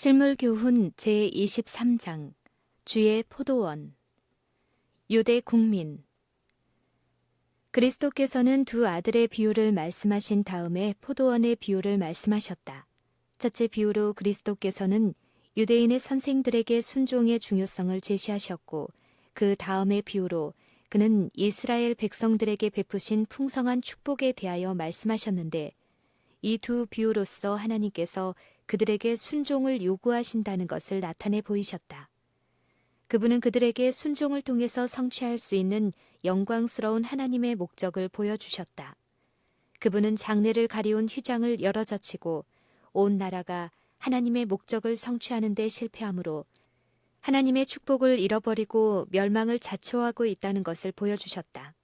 실물교훈 제23장 주의 포도원. 유대 국민. 그리스도께서는 두 아들의 비유를 말씀하신 다음에 포도원의 비유를 말씀하셨다. 첫째 비유로 그리스도께서는 유대인의 선생들에게 순종의 중요성을 제시하셨고, 그 다음의 비유로 그는 이스라엘 백성들에게 베푸신 풍성한 축복에 대하여 말씀하셨는데, 이 두 비유로서 하나님께서 그들에게 순종을 요구하신다는 것을 나타내 보이셨다. 그분은 그들에게 순종을 통해서 성취할 수 있는 영광스러운 하나님의 목적을 보여주셨다. 그분은 장래를 가리운 휘장을 열어젖히고 온 나라가 하나님의 목적을 성취하는 데 실패하므로 하나님의 축복을 잃어버리고 멸망을 자초하고 있다는 것을 보여주셨다.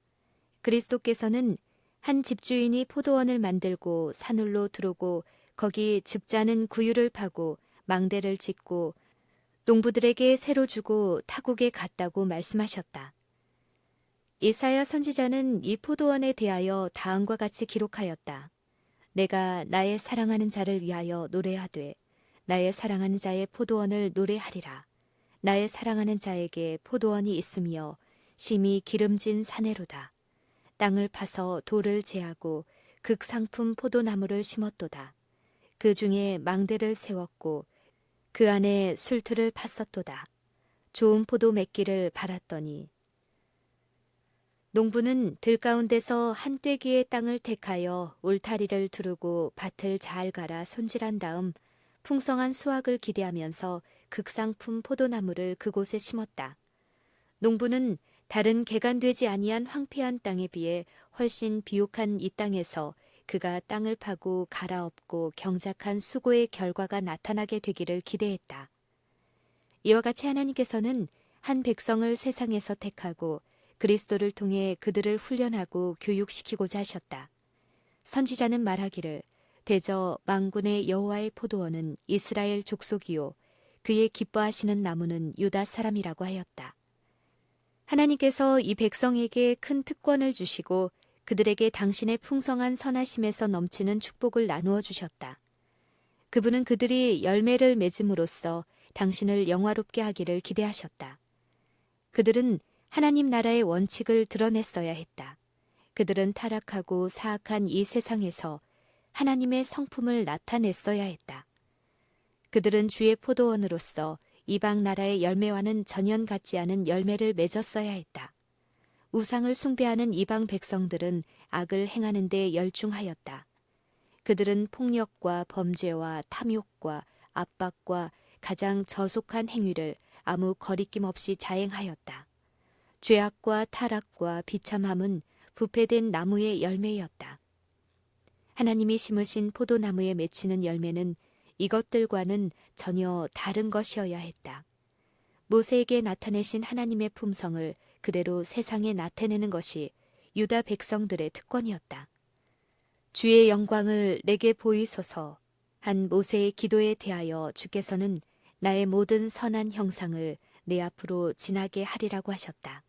그리스도께서는 한 집주인이 포도원을 만들고 산울로 두르고 거기 즙자는 구유를 파고 망대를 짓고 농부들에게 새로 주고 타국에 갔다고 말씀하셨다. 이사야 선지자는 이 포도원에 대하여 다음과 같이 기록하였다. 내가 나의 사랑하는 자를 위하여 노래하되 나의 사랑하는 자의 포도원을 노래하리라. 나의 사랑하는 자에게 포도원이 있으며 심히 기름진 사내로다. 땅을 파서 돌을 제하고 극상품 포도나무를 심었도다. 그 중에 망대를 세웠고 그 안에 술틀을 팠었도다. 좋은 포도 맺기를 바랐더니 농부는 들 가운데서 한 떼기의 땅을 택하여 울타리를 두르고 밭을 잘 갈아 손질한 다음 풍성한 수확을 기대하면서 극상품 포도나무를 그곳에 심었다. 농부는 다른 개간되지 아니한 황폐한 땅에 비해 훨씬 비옥한 이 땅에서 그가 땅을 파고 갈아엎고 경작한 수고의 결과가 나타나게 되기를 기대했다. 이와 같이 하나님께서는 한 백성을 세상에서 택하고 그리스도를 통해 그들을 훈련하고 교육시키고자 하셨다. 선지자는 말하기를 대저 만군의 여호와의 포도원은 이스라엘 족속이요 그의 기뻐하시는 나무는 유다 사람이라고 하였다. 하나님께서 이 백성에게 큰 특권을 주시고 그들에게 당신의 풍성한 선하심에서 넘치는 축복을 나누어 주셨다. 그분은 그들이 열매를 맺음으로써 당신을 영화롭게 하기를 기대하셨다. 그들은 하나님 나라의 원칙을 드러냈어야 했다. 그들은 타락하고 사악한 이 세상에서 하나님의 성품을 나타냈어야 했다. 그들은 주의 포도원으로서 이방 나라의 열매와는 전혀 같지 않은 열매를 맺었어야 했다. 우상을 숭배하는 이방 백성들은 악을 행하는 데 열중하였다. 그들은 폭력과 범죄와 탐욕과 압박과 가장 저속한 행위를 아무 거리낌 없이 자행하였다. 죄악과 타락과 비참함은 부패된 나무의 열매였다. 하나님이 심으신 포도나무에 맺히는 열매는 이것들과는 전혀 다른 것이어야 했다. 모세에게 나타내신 하나님의 품성을 그대로 세상에 나타내는 것이 유다 백성들의 특권이었다. 주의 영광을 내게 보이소서 한 모세의 기도에 대하여 주께서는 나의 모든 선한 형상을 내 앞으로 지나게 하리라고 하셨다.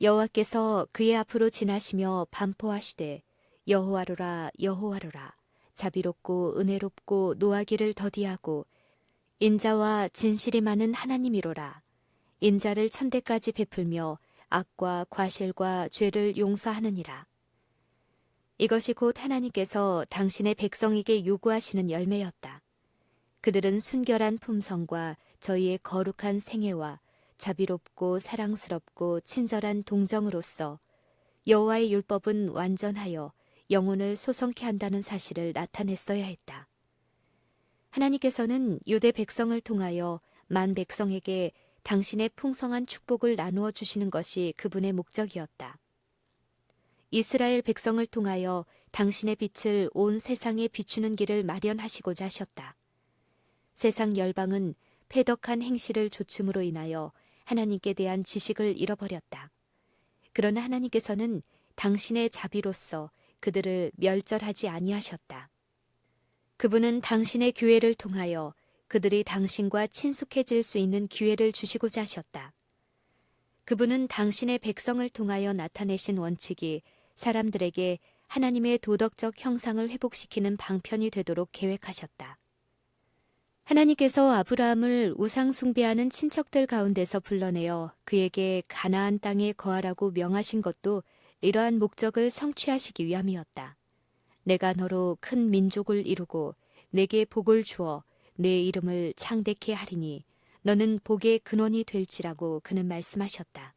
여호와께서 그의 앞으로 지나시며 반포하시되 여호와로라 여호와로라 자비롭고 은혜롭고 노하기를 더디하고 인자와 진실이 많은 하나님이로라. 인자를 천대까지 베풀며 악과 과실과 죄를 용서하느니라. 이것이 곧 하나님께서 당신의 백성에게 요구하시는 열매였다. 그들은 순결한 품성과 저희의 거룩한 생애와 자비롭고 사랑스럽고 친절한 동정으로서 여호와의 율법은 완전하여 영혼을 소성케 한다는 사실을 나타냈어야 했다. 하나님께서는 유대 백성을 통하여 만 백성에게 당신의 풍성한 축복을 나누어 주시는 것이 그분의 목적이었다. 이스라엘 백성을 통하여 당신의 빛을 온 세상에 비추는 길을 마련하시고자 하셨다. 세상 열방은 패덕한 행실을 조춤으로 인하여 하나님께 대한 지식을 잃어버렸다. 그러나 하나님께서는 당신의 자비로서 그들을 멸절하지 아니하셨다. 그분은 당신의 교회를 통하여 그들이 당신과 친숙해질 수 있는 기회를 주시고자 하셨다. 그분은 당신의 백성을 통하여 나타내신 원칙이 사람들에게 하나님의 도덕적 형상을 회복시키는 방편이 되도록 계획하셨다. 하나님께서 아브라함을 우상 숭배하는 친척들 가운데서 불러내어 그에게 가나안 땅에 거하라고 명하신 것도 이러한 목적을 성취하시기 위함이었다. 내가 너로 큰 민족을 이루고 내게 복을 주어 내 이름을 창대케 하리니 너는 복의 근원이 될지라고 그는 말씀하셨다.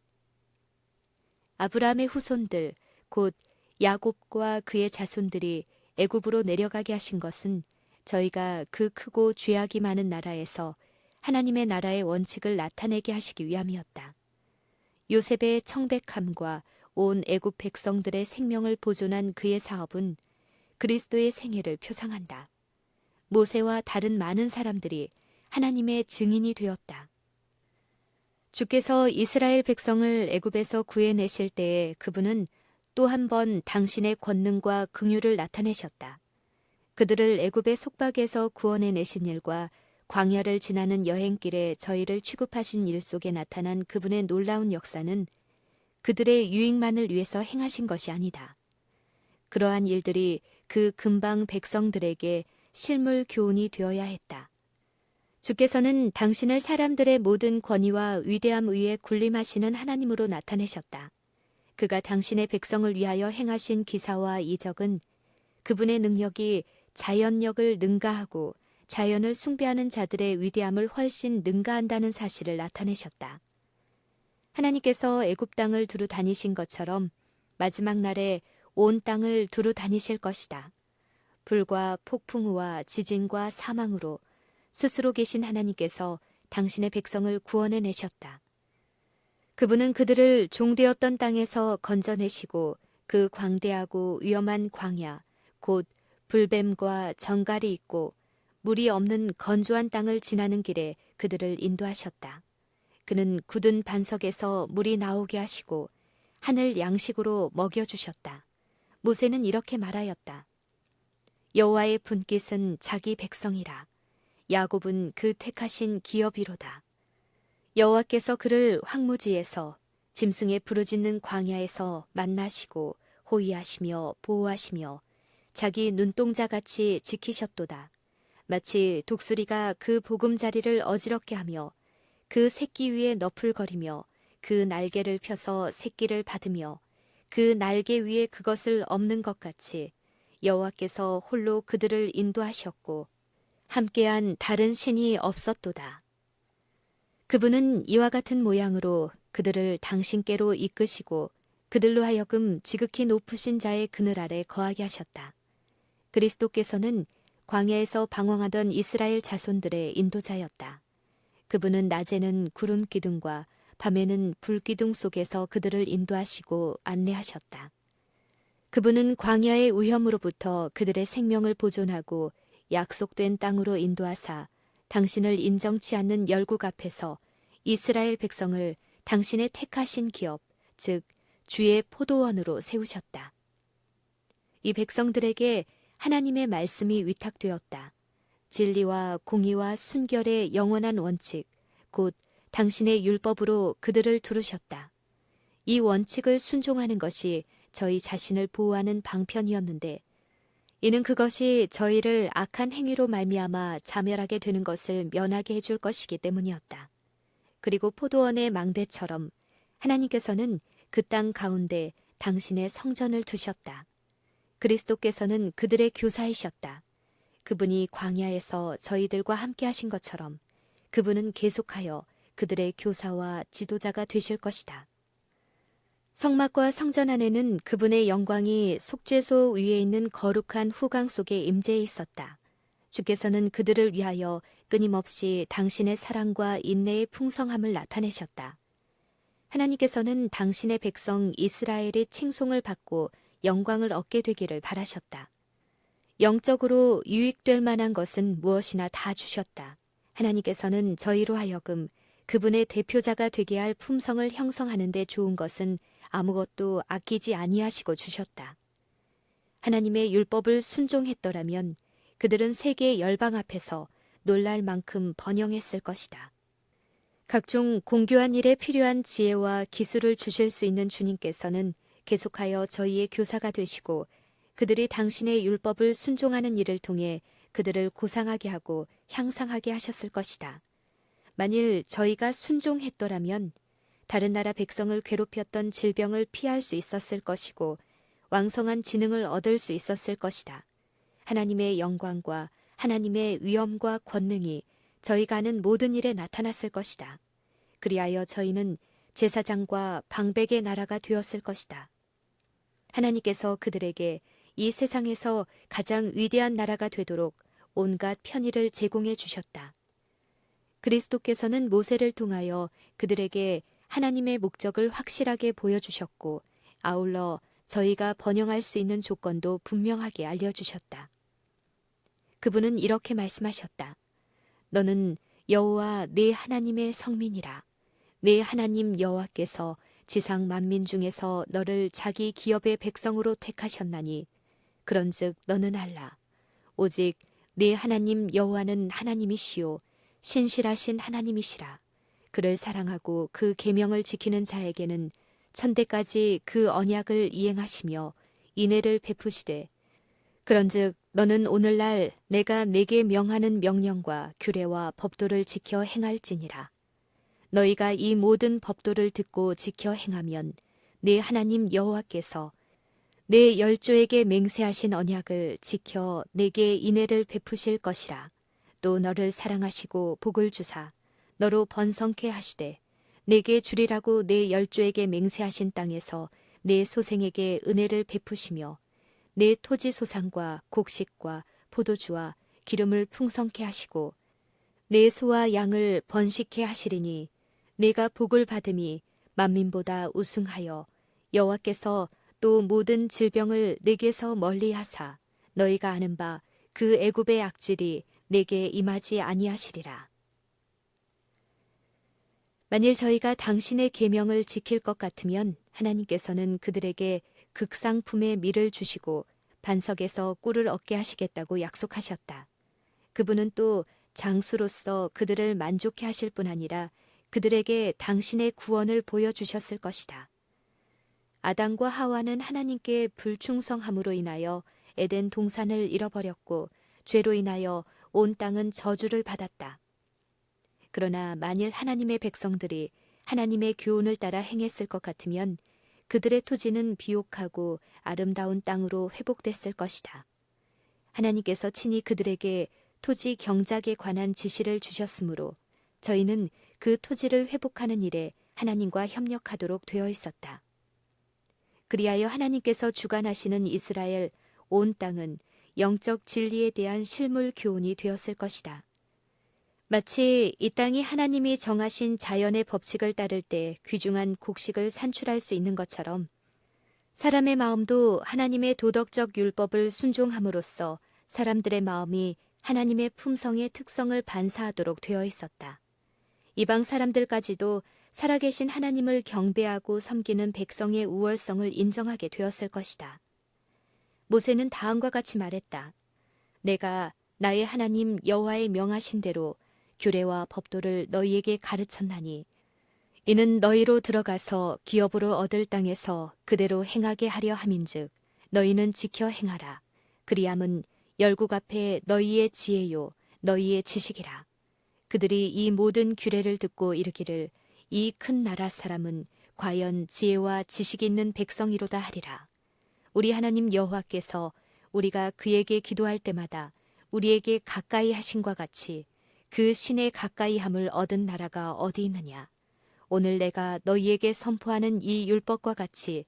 아브라함의 후손들 곧 야곱과 그의 자손들이 애굽으로 내려가게 하신 것은 저희가 그 크고 죄악이 많은 나라에서 하나님의 나라의 원칙을 나타내게 하시기 위함이었다. 요셉의 청백함과 온 애굽 백성들의 생명을 보존한 그의 사업은 그리스도의 생애를 표상한다. 모세와 다른 많은 사람들이 하나님의 증인이 되었다. 주께서 이스라엘 백성을 애굽에서 구해내실 때에 그분은 또 한 번 당신의 권능과 긍휼을 나타내셨다. 그들을 애굽의 속박에서 구원해내신 일과 광야를 지나는 여행길에 저희를 취급하신 일 속에 나타난 그분의 놀라운 역사는 그들의 유익만을 위해서 행하신 것이 아니다. 그러한 일들이 그 근방 백성들에게 실물 교훈이 되어야 했다. 주께서는 당신을 사람들의 모든 권위와 위대함 위에 군림하시는 하나님으로 나타내셨다. 그가 당신의 백성을 위하여 행하신 기사와 이적은 그분의 능력이 자연력을 능가하고 자연을 숭배하는 자들의 위대함을 훨씬 능가한다는 사실을 나타내셨다. 하나님께서 애굽 땅을 두루 다니신 것처럼 마지막 날에 온 땅을 두루 다니실 것이다. 불과 폭풍우와 지진과 사망으로 스스로 계신 하나님께서 당신의 백성을 구원해내셨다. 그분은 그들을 종되었던 땅에서 건져내시고 그 광대하고 위험한 광야, 곧 불뱀과 정갈이 있고 물이 없는 건조한 땅을 지나는 길에 그들을 인도하셨다. 그는 굳은 반석에서 물이 나오게 하시고 하늘 양식으로 먹여주셨다. 모세는 이렇게 말하였다. 여호와의 분깃은 자기 백성이라. 야곱은 그 택하신 기업이로다. 여호와께서 그를 황무지에서 짐승의 부르짖는 광야에서 만나시고 호위하시며 보호하시며 자기 눈동자같이 지키셨도다. 마치 독수리가 그 보금자리를 어지럽게 하며 그 새끼 위에 너풀거리며 그 날개를 펴서 새끼를 받으며 그 날개 위에 그것을 엎는 것 같이 여호와께서 홀로 그들을 인도하셨고 함께한 다른 신이 없었도다. 그분은 이와 같은 모양으로 그들을 당신께로 이끄시고 그들로 하여금 지극히 높으신 자의 그늘 아래 거하게 하셨다. 그리스도께서는 광야에서 방황하던 이스라엘 자손들의 인도자였다. 그분은 낮에는 구름 기둥과 밤에는 불 기둥 속에서 그들을 인도하시고 안내하셨다. 그분은 광야의 위험으로부터 그들의 생명을 보존하고 약속된 땅으로 인도하사 당신을 인정치 않는 열국 앞에서 이스라엘 백성을 당신의 택하신 기업, 즉 주의 포도원으로 세우셨다. 이 백성들에게 하나님의 말씀이 위탁되었다. 진리와 공의와 순결의 영원한 원칙, 곧 당신의 율법으로 그들을 두르셨다. 이 원칙을 순종하는 것이 저희 자신을 보호하는 방편이었는데 이는 그것이 저희를 악한 행위로 말미암아 자멸하게 되는 것을 면하게 해줄 것이기 때문이었다. 그리고 포도원의 망대처럼 하나님께서는 그 땅 가운데 당신의 성전을 두셨다. 그리스도께서는 그들의 교사이셨다. 그분이 광야에서 저희들과 함께 하신 것처럼 그분은 계속하여 그들의 교사와 지도자가 되실 것이다. 성막과 성전 안에는 그분의 영광이 속죄소 위에 있는 거룩한 후광 속에 임재해 있었다. 주께서는 그들을 위하여 끊임없이 당신의 사랑과 인내의 풍성함을 나타내셨다. 하나님께서는 당신의 백성 이스라엘의 칭송을 받고 영광을 얻게 되기를 바라셨다. 영적으로 유익될 만한 것은 무엇이나 다 주셨다. 하나님께서는 저희로 하여금 그분의 대표자가 되게 할 품성을 형성하는 데 좋은 것은 아무것도 아끼지 아니하시고 주셨다. 하나님의 율법을 순종했더라면 그들은 세계 열방 앞에서 놀랄 만큼 번영했을 것이다. 각종 공교한 일에 필요한 지혜와 기술을 주실 수 있는 주님께서는 계속하여 저희의 교사가 되시고 그들이 당신의 율법을 순종하는 일을 통해 그들을 고상하게 하고 향상하게 하셨을 것이다. 만일 저희가 순종했더라면 다른 나라 백성을 괴롭혔던 질병을 피할 수 있었을 것이고 왕성한 지능을 얻을 수 있었을 것이다. 하나님의 영광과 하나님의 위엄과 권능이 저희가 하는 모든 일에 나타났을 것이다. 그리하여 저희는 제사장과 방백의 나라가 되었을 것이다. 하나님께서 그들에게 이 세상에서 가장 위대한 나라가 되도록 온갖 편의를 제공해 주셨다. 그리스도께서는 모세를 통하여 그들에게 하나님의 목적을 확실하게 보여주셨고 아울러 저희가 번영할 수 있는 조건도 분명하게 알려주셨다. 그분은 이렇게 말씀하셨다. 너는 여호와 네 하나님의 성민이라. 네 하나님 여호와께서 지상 만민 중에서 너를 자기 기업의 백성으로 택하셨나니 그런즉 너는 알라. 오직 네 하나님 여호와는 하나님이시요 신실하신 하나님이시라. 그를 사랑하고 그 계명을 지키는 자에게는 천대까지 그 언약을 이행하시며 인애를 베푸시되 그런즉 너는 오늘날 내가 네게 명하는 명령과 규례와 법도를 지켜 행할지니라. 너희가 이 모든 법도를 듣고 지켜 행하면 네 하나님 여호와께서 내 열조에게 맹세하신 언약을 지켜 내게 인애를 베푸실 것이라. 또 너를 사랑하시고 복을 주사 너로 번성케 하시되 내게 주리라고 내 열조에게 맹세하신 땅에서 내 소생에게 은혜를 베푸시며 내 토지 소산과 곡식과 포도주와 기름을 풍성케 하시고 내 소와 양을 번식케 하시리니 내가 복을 받음이 만민보다 우승하여 여호와께서 또 모든 질병을 내게서 멀리하사 너희가 아는 바 그 애굽의 악질이 내게 임하지 아니하시리라. 만일 저희가 당신의 계명을 지킬 것 같으면 하나님께서는 그들에게 극상품의 밀을 주시고 반석에서 꿀을 얻게 하시겠다고 약속하셨다. 그분은 또 장수로서 그들을 만족해 하실 뿐 아니라 그들에게 당신의 구원을 보여주셨을 것이다. 아담과 하와는 하나님께 불충성함으로 인하여 에덴 동산을 잃어버렸고 죄로 인하여 온 땅은 저주를 받았다. 그러나 만일 하나님의 백성들이 하나님의 교훈을 따라 행했을 것 같으면 그들의 토지는 비옥하고 아름다운 땅으로 회복됐을 것이다. 하나님께서 친히 그들에게 토지 경작에 관한 지시를 주셨으므로 저희는 그 토지를 회복하는 일에 하나님과 협력하도록 되어 있었다. 그리하여 하나님께서 주관하시는 이스라엘 온 땅은 영적 진리에 대한 실물 교훈이 되었을 것이다. 마치 이 땅이 하나님이 정하신 자연의 법칙을 따를 때 귀중한 곡식을 산출할 수 있는 것처럼 사람의 마음도 하나님의 도덕적 율법을 순종함으로써 사람들의 마음이 하나님의 품성의 특성을 반사하도록 되어 있었다. 이방 사람들까지도 살아계신 하나님을 경배하고 섬기는 백성의 우월성을 인정하게 되었을 것이다. 모세는 다음과 같이 말했다. 내가 나의 하나님 여호와의 명하신 대로 규례와 법도를 너희에게 가르쳤나니 이는 너희로 들어가서 기업으로 얻을 땅에서 그대로 행하게 하려 함인즉 너희는 지켜 행하라. 그리함은 열국 앞에 너희의 지혜요 너희의 지식이라. 그들이 이 모든 규례를 듣고 이르기를 이 큰 나라 사람은 과연 지혜와 지식이 있는 백성이로다 하리라. 우리 하나님 여호와께서 우리가 그에게 기도할 때마다 우리에게 가까이 하신과 같이 그 신의 가까이함을 얻은 나라가 어디 있느냐. 오늘 내가 너희에게 선포하는 이 율법과 같이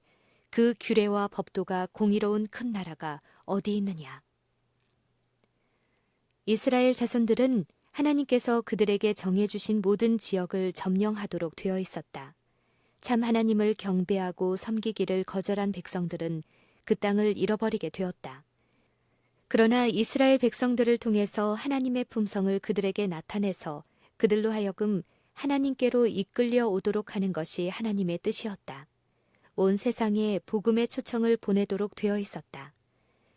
그 규례와 법도가 공의로운 큰 나라가 어디 있느냐. 이스라엘 자손들은 하나님께서 그들에게 정해주신 모든 지역을 점령하도록 되어 있었다. 참 하나님을 경배하고 섬기기를 거절한 백성들은 그 땅을 잃어버리게 되었다. 그러나 이스라엘 백성들을 통해서 하나님의 품성을 그들에게 나타내서 그들로 하여금 하나님께로 이끌려 오도록 하는 것이 하나님의 뜻이었다. 온 세상에 복음의 초청을 보내도록 되어 있었다.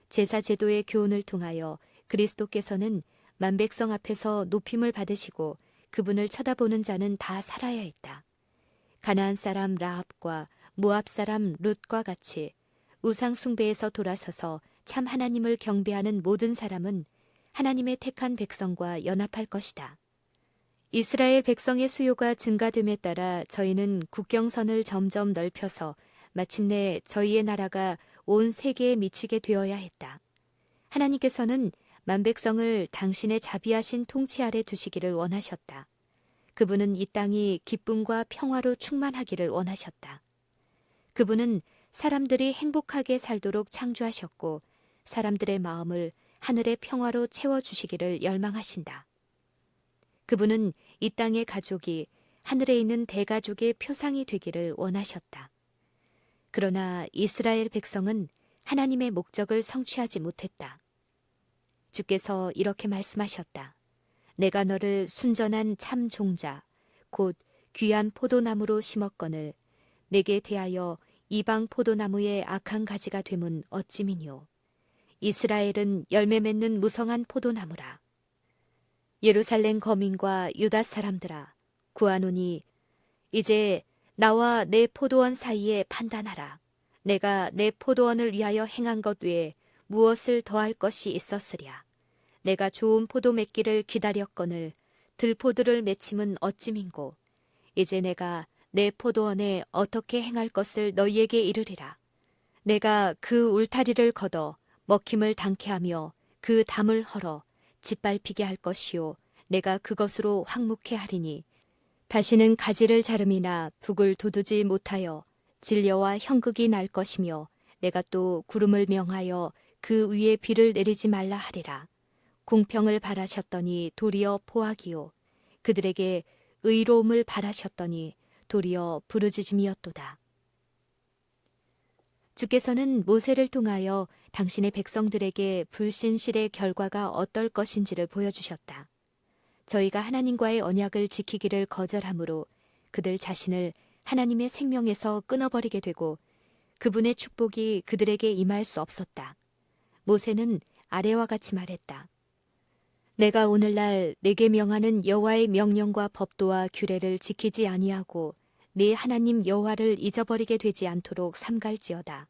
제사 제도의 교훈을 통하여 그리스도께서는 만백성 앞에서 높임을 받으시고 그분을 쳐다보는 자는 다 살아야 했다. 가나안 사람 라합과 모압 사람 룻과 같이 우상 숭배에서 돌아서서 참 하나님을 경배하는 모든 사람은 하나님의 택한 백성과 연합할 것이다. 이스라엘 백성의 수요가 증가됨에 따라 저희는 국경선을 점점 넓혀서 마침내 저희의 나라가 온 세계에 미치게 되어야 했다. 하나님께서는 만백성을 당신의 자비하신 통치 아래 두시기를 원하셨다. 그분은 이 땅이 기쁨과 평화로 충만하기를 원하셨다. 그분은 사람들이 행복하게 살도록 창조하셨고 사람들의 마음을 하늘의 평화로 채워주시기를 열망하신다. 그분은 이 땅의 가족이 하늘에 있는 대가족의 표상이 되기를 원하셨다. 그러나 이스라엘 백성은 하나님의 목적을 성취하지 못했다. 주께서 이렇게 말씀하셨다. 내가 너를 순전한 참 종자, 곧 귀한 포도나무로 심었거늘 내게 대하여 이방 포도나무의 악한 가지가 되면 어찌미뇨. 이스라엘은 열매 맺는 무성한 포도나무라. 예루살렘 거민과 유다 사람들아, 구하노니 이제 나와 내 포도원 사이에 판단하라. 내가 내 포도원을 위하여 행한 것 외에 무엇을 더할 것이 있었으랴. 내가 좋은 포도 맺기를 기다렸거늘 들포들을 맺힘은 어찌민고. 이제 내가 내 포도원에 어떻게 행할 것을 너희에게 이르리라. 내가 그 울타리를 걷어 먹힘을 당케 하며 그 담을 헐어 짓밟히게 할 것이요 내가 그것으로 황무케 하리니 다시는 가지를 자름이나 북을 돋우지 못하여 진려와 형극이 날 것이며 내가 또 구름을 명하여 그 위에 비를 내리지 말라 하리라. 공평을 바라셨더니 도리어 포악이요 그들에게 의로움을 바라셨더니 도리어 부르짖음이었도다. 주께서는 모세를 통하여 당신의 백성들에게 불신실의 결과가 어떨 것인지를 보여주셨다. 저희가 하나님과의 언약을 지키기를 거절함으로 그들 자신을 하나님의 생명에서 끊어버리게 되고 그분의 축복이 그들에게 임할 수 없었다. 모세는 아래와 같이 말했다. 내가 오늘날 내게 명하는 여호와의 명령과 법도와 규례를 지키지 아니하고 네 하나님 여호와를 잊어버리게 되지 않도록 삼갈지어다.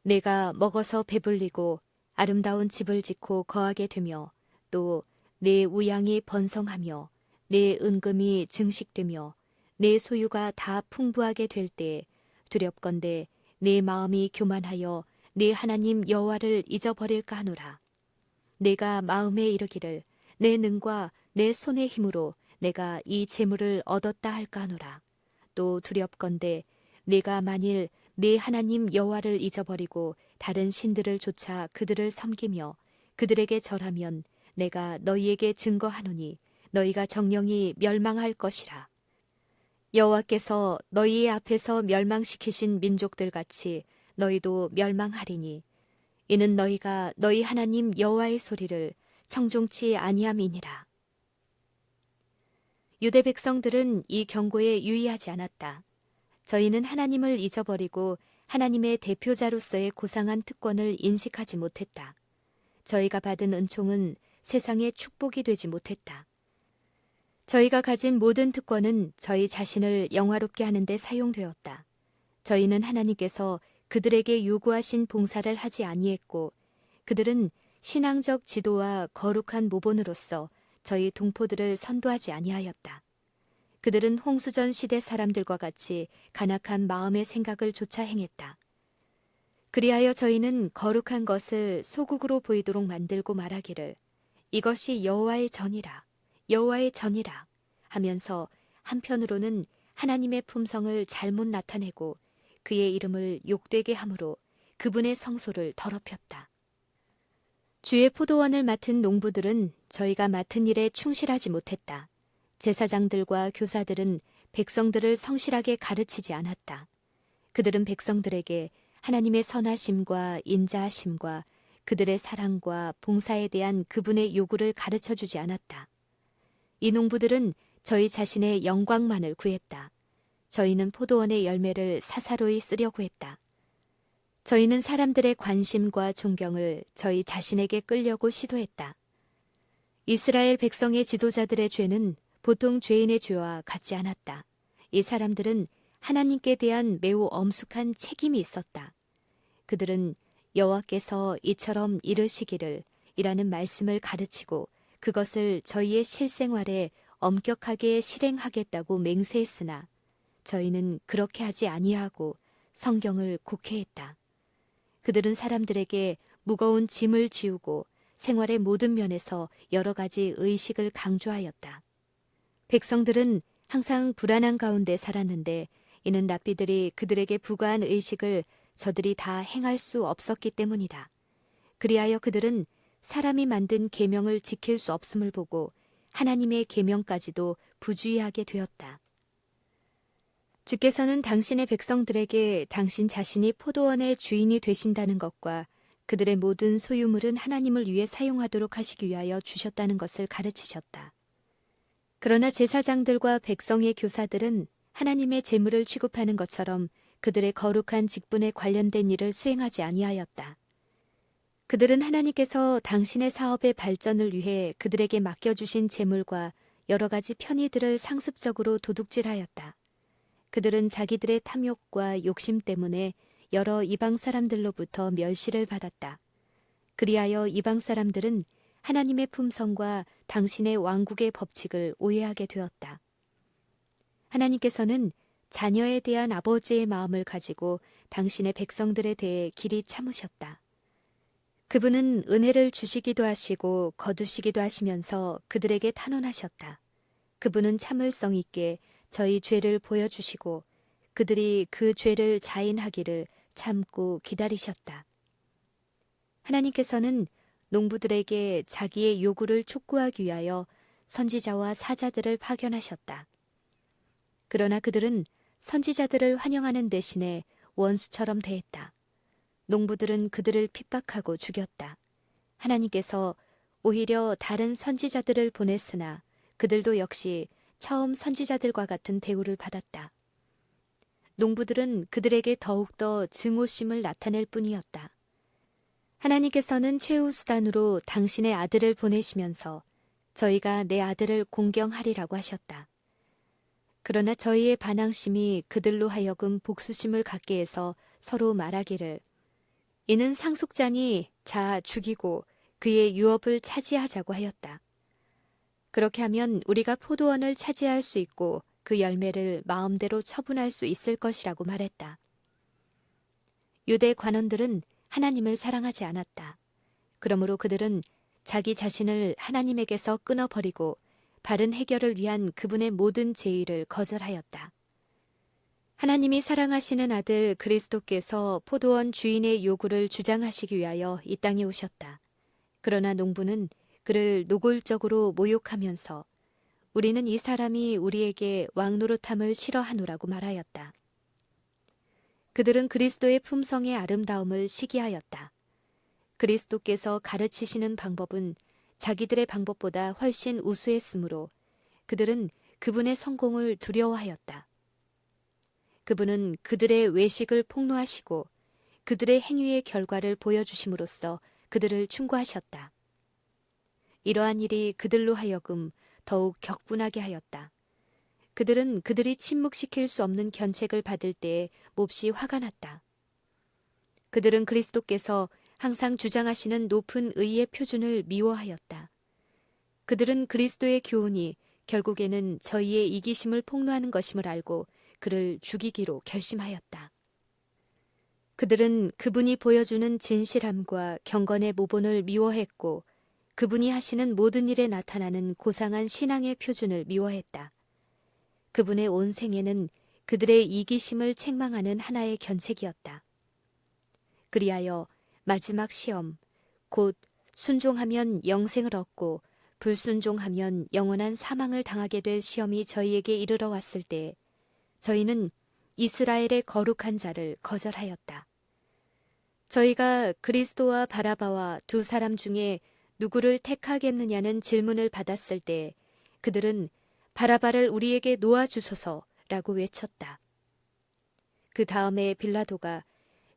내가 먹어서 배불리고 아름다운 집을 짓고 거하게 되며 또 내 우양이 번성하며 내 은금이 증식되며 내 소유가 다 풍부하게 될 때에 두렵건대 내 마음이 교만하여 네 하나님 여호와를 잊어버릴까 하노라. 내가 마음에 이르기를 내 능과 내 손의 힘으로 내가 이 재물을 얻었다 할까 하노라. 또 두렵건대 내가 만일 네 하나님 여호와를 잊어버리고 다른 신들을 쫓아 그들을 섬기며 그들에게 절하면 내가 너희에게 증거하노니 너희가 정령이 멸망할 것이라. 여호와께서 너희의 앞에서 멸망시키신 민족들 같이 너희도 멸망하리니 이는 너희가 너희 하나님 여호와의 소리를 청종치 아니함이니라. 유대 백성들은 이 경고에 유의하지 않았다. 저희는 하나님을 잊어버리고 하나님의 대표자로서의 고상한 특권을 인식하지 못했다. 저희가 받은 은총은 세상의 축복이 되지 못했다. 저희가 가진 모든 특권은 저희 자신을 영화롭게 하는 데 사용되었다. 저희는 하나님께서 그들에게 요구하신 봉사를 하지 아니했고 그들은 신앙적 지도와 거룩한 모본으로서 저희 동포들을 선도하지 아니하였다. 그들은 홍수전 시대 사람들과 같이 간악한 마음의 생각을 좇아 행했다. 그리하여 저희는 거룩한 것을 소국으로 보이도록 만들고 말하기를 이것이 여호와의 전이라 여호와의 전이라 하면서 한편으로는 하나님의 품성을 잘못 나타내고 그의 이름을 욕되게 함으로 그분의 성소를 더럽혔다. 주의 포도원을 맡은 농부들은 저희가 맡은 일에 충실하지 못했다. 제사장들과 교사들은 백성들을 성실하게 가르치지 않았다. 그들은 백성들에게 하나님의 선하심과 인자하심과 그들의 사랑과 봉사에 대한 그분의 요구를 가르쳐주지 않았다. 이 농부들은 저희 자신의 영광만을 구했다. 저희는 포도원의 열매를 사사로이 쓰려고 했다. 저희는 사람들의 관심과 존경을 저희 자신에게 끌려고 시도했다. 이스라엘 백성의 지도자들의 죄는 보통 죄인의 죄와 같지 않았다. 이 사람들은 하나님께 대한 매우 엄숙한 책임이 있었다. 그들은 여호와께서 이처럼 이르시기를 이라는 말씀을 가르치고 그것을 저희의 실생활에 엄격하게 실행하겠다고 맹세했으나 저희는 그렇게 하지 아니하고 성경을 곡해했다. 그들은 사람들에게 무거운 짐을 지우고 생활의 모든 면에서 여러 가지 의식을 강조하였다. 백성들은 항상 불안한 가운데 살았는데 이는 랍비들이 그들에게 부과한 의식을 저들이 다 행할 수 없었기 때문이다. 그리하여 그들은 사람이 만든 계명을 지킬 수 없음을 보고 하나님의 계명까지도 부주의하게 되었다. 주께서는 당신의 백성들에게 당신 자신이 포도원의 주인이 되신다는 것과 그들의 모든 소유물은 하나님을 위해 사용하도록 하시기 위하여 주셨다는 것을 가르치셨다. 그러나 제사장들과 백성의 교사들은 하나님의 재물을 취급하는 것처럼 그들의 거룩한 직분에 관련된 일을 수행하지 아니하였다. 그들은 하나님께서 당신의 사업의 발전을 위해 그들에게 맡겨주신 재물과 여러 가지 편의들을 상습적으로 도둑질하였다. 그들은 자기들의 탐욕과 욕심 때문에 여러 이방 사람들로부터 멸시를 받았다. 그리하여 이방 사람들은 하나님의 품성과 당신의 왕국의 법칙을 오해하게 되었다. 하나님께서는 자녀에 대한 아버지의 마음을 가지고 당신의 백성들에 대해 길이 참으셨다. 그분은 은혜를 주시기도 하시고 거두시기도 하시면서 그들에게 탄원하셨다. 그분은 참을성 있게 저희 죄를 보여주시고 그들이 그 죄를 자인하기를 참고 기다리셨다. 하나님께서는 농부들에게 자기의 요구를 촉구하기 위하여 선지자와 사자들을 파견하셨다. 그러나 그들은 선지자들을 환영하는 대신에 원수처럼 대했다. 농부들은 그들을 핍박하고 죽였다. 하나님께서 오히려 다른 선지자들을 보냈으나 그들도 역시 처음 선지자들과 같은 대우를 받았다. 농부들은 그들에게 더욱더 증오심을 나타낼 뿐이었다. 하나님께서는 최후 수단으로 당신의 아들을 보내시면서 저희가 내 아들을 공경하리라고 하셨다. 그러나 저희의 반항심이 그들로 하여금 복수심을 갖게 해서 서로 말하기를 이는 상속자니 자 죽이고 그의 유업을 차지하자고 하였다. 그렇게 하면 우리가 포도원을 차지할 수 있고 그 열매를 마음대로 처분할 수 있을 것이라고 말했다. 유대 관원들은 하나님을 사랑하지 않았다. 그러므로 그들은 자기 자신을 하나님에게서 끊어버리고 바른 해결을 위한 그분의 모든 제의를 거절하였다. 하나님이 사랑하시는 아들 그리스도께서 포도원 주인의 요구를 주장하시기 위하여 이 땅에 오셨다. 그러나 농부는 그를 노골적으로 모욕하면서 우리는 이 사람이 우리에게 왕노릇함을 싫어하노라고 말하였다. 그들은 그리스도의 품성의 아름다움을 시기하였다. 그리스도께서 가르치시는 방법은 자기들의 방법보다 훨씬 우수했으므로 그들은 그분의 성공을 두려워하였다. 그분은 그들의 외식을 폭로하시고 그들의 행위의 결과를 보여주심으로써 그들을 충고하셨다. 이러한 일이 그들로 하여금 더욱 격분하게 하였다. 그들은 그들이 침묵시킬 수 없는 견책을 받을 때에 몹시 화가 났다. 그들은 그리스도께서 항상 주장하시는 높은 의의 표준을 미워하였다. 그들은 그리스도의 교훈이 결국에는 저희의 이기심을 폭로하는 것임을 알고 그를 죽이기로 결심하였다. 그들은 그분이 보여주는 진실함과 경건의 모본을 미워했고 그분이 하시는 모든 일에 나타나는 고상한 신앙의 표준을 미워했다. 그분의 온 생애는 그들의 이기심을 책망하는 하나의 견책이었다. 그리하여 마지막 시험, 곧 순종하면 영생을 얻고 불순종하면 영원한 사망을 당하게 될 시험이 저희에게 이르러 왔을 때 저희는 이스라엘의 거룩한 자를 거절하였다. 저희가 그리스도와 바라바와 두 사람 중에 누구를 택하겠느냐는 질문을 받았을 때 그들은 바라바를 우리에게 놓아주소서라고 외쳤다. 그 다음에 빌라도가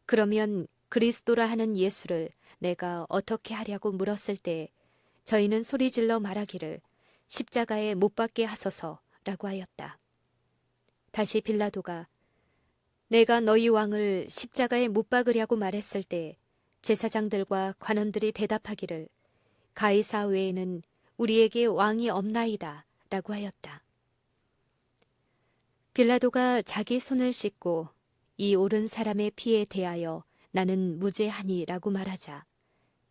그러면 그리스도라 하는 예수를 내가 어떻게 하려고 물었을 때 저희는 소리질러 말하기를 십자가에 못 박게 하소서라고 하였다. 다시 빌라도가 내가 너희 왕을 십자가에 못 박으려고 말했을 때 제사장들과 관원들이 대답하기를 가이사 외에는 우리에게 왕이 없나이다 라고 하였다. 빌라도가 자기 손을 씻고 이 옳은 사람의 피에 대하여 나는 무죄하니 라고 말하자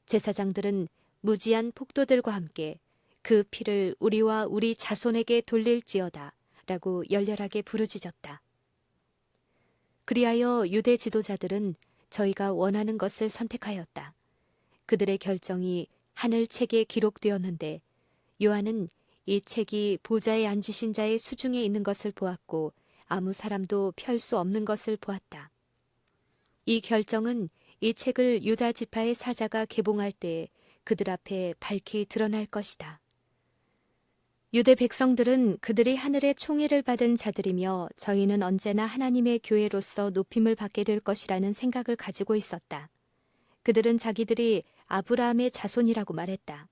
제사장들은 무지한 폭도들과 함께 그 피를 우리와 우리 자손에게 돌릴지어다 라고 열렬하게 부르짖었다. 그리하여 유대 지도자들은 저희가 원하는 것을 선택하였다. 그들의 결정이 하늘 책에 기록되었는데 요한은 이 책이 보좌에 앉으신 자의 수중에 있는 것을 보았고 아무 사람도 펼 수 없는 것을 보았다. 이 결정은 이 책을 유다 지파의 사자가 개봉할 때에 그들 앞에 밝히 드러날 것이다. 유대 백성들은 그들이 하늘의 총애를 받은 자들이며 저희는 언제나 하나님의 교회로서 높임을 받게 될 것이라는 생각을 가지고 있었다. 그들은 자기들이 아브라함의 자손이라고 말했다.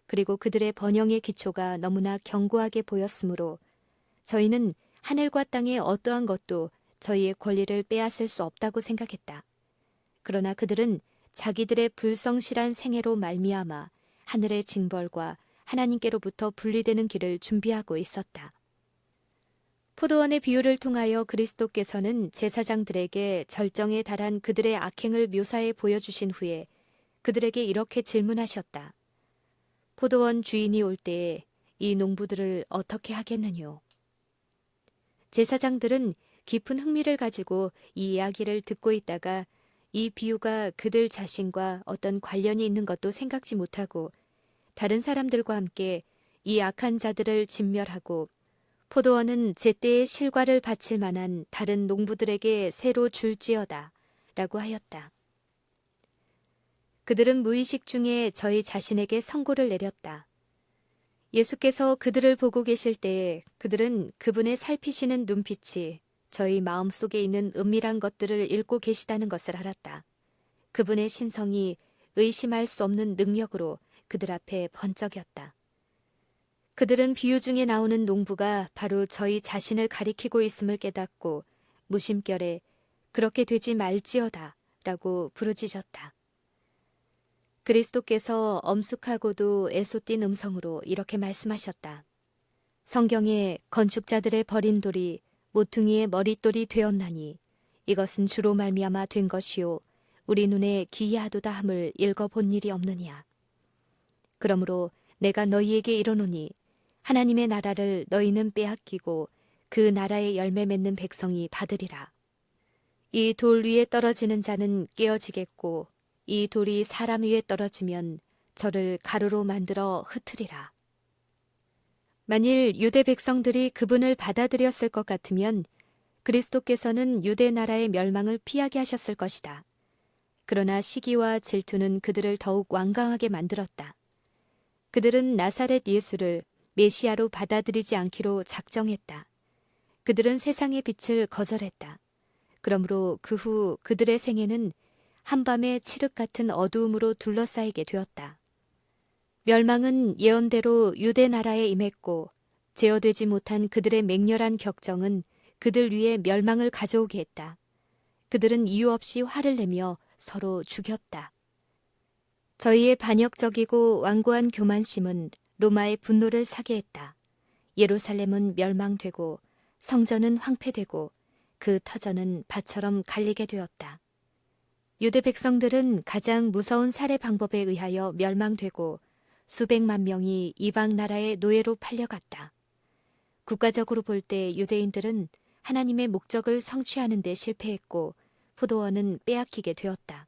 그리고 그들의 번영의 기초가 너무나 견고하게 보였으므로 저희는 하늘과 땅의 어떠한 것도 저희의 권리를 빼앗을 수 없다고 생각했다. 그러나 그들은 자기들의 불성실한 생애로 말미암아 하늘의 징벌과 하나님께로부터 분리되는 길을 준비하고 있었다. 포도원의 비유를 통하여 그리스도께서는 제사장들에게 절정에 달한 그들의 악행을 묘사해 보여주신 후에 그들에게 이렇게 질문하셨다. 포도원 주인이 올 때에 이 농부들을 어떻게 하겠느뇨? 제사장들은 깊은 흥미를 가지고 이 이야기를 듣고 있다가 이 비유가 그들 자신과 어떤 관련이 있는 것도 생각지 못하고 다른 사람들과 함께 이 악한 자들을 진멸하고 포도원은 제때의 실과를 바칠 만한 다른 농부들에게 새로 줄지어다 라고 하였다. 그들은 무의식 중에 저희 자신에게 선고를 내렸다. 예수께서 그들을 보고 계실 때에 그들은 그분의 살피시는 눈빛이 저희 마음속에 있는 은밀한 것들을 읽고 계시다는 것을 알았다. 그분의 신성이 의심할 수 없는 능력으로 그들 앞에 번쩍였다. 그들은 비유 중에 나오는 농부가 바로 저희 자신을 가리키고 있음을 깨닫고 무심결에 그렇게 되지 말지어다 라고 부르짖었다. 그리스도께서 엄숙하고도 애솟띤 음성으로 이렇게 말씀하셨다. 성경에 건축자들의 버린 돌이 모퉁이의 머릿돌이 되었나니 이것은 주로 말미암아 된 것이요 우리 눈에 기이하도다 함을 읽어본 일이 없느냐. 그러므로 내가 너희에게 이르노니 하나님의 나라를 너희는 빼앗기고 그 나라의 열매 맺는 백성이 받으리라. 이 돌 위에 떨어지는 자는 깨어지겠고 이 돌이 사람 위에 떨어지면 저를 가루로 만들어 흩으리라. 만일 유대 백성들이 그분을 받아들였을 것 같으면 그리스도께서는 유대 나라의 멸망을 피하게 하셨을 것이다. 그러나 시기와 질투는 그들을 더욱 완강하게 만들었다. 그들은 나사렛 예수를 메시아로 받아들이지 않기로 작정했다. 그들은 세상의 빛을 거절했다. 그러므로 그 후 그들의 생애는 한밤의 칠흑 같은 어두움으로 둘러싸이게 되었다. 멸망은 예언대로 유대 나라에 임했고 제어되지 못한 그들의 맹렬한 격정은 그들 위에 멸망을 가져오게 했다. 그들은 이유 없이 화를 내며 서로 죽였다. 저희의 반역적이고 완고한 교만심은 로마의 분노를 사게 했다. 예루살렘은 멸망되고 성전은 황폐되고 그 터전은 밭처럼 갈리게 되었다. 유대 백성들은 가장 무서운 살해 방법에 의하여 멸망되고 수백만 명이 이방 나라의 노예로 팔려갔다. 국가적으로 볼 때 유대인들은 하나님의 목적을 성취하는 데 실패했고 포도원은 빼앗기게 되었다.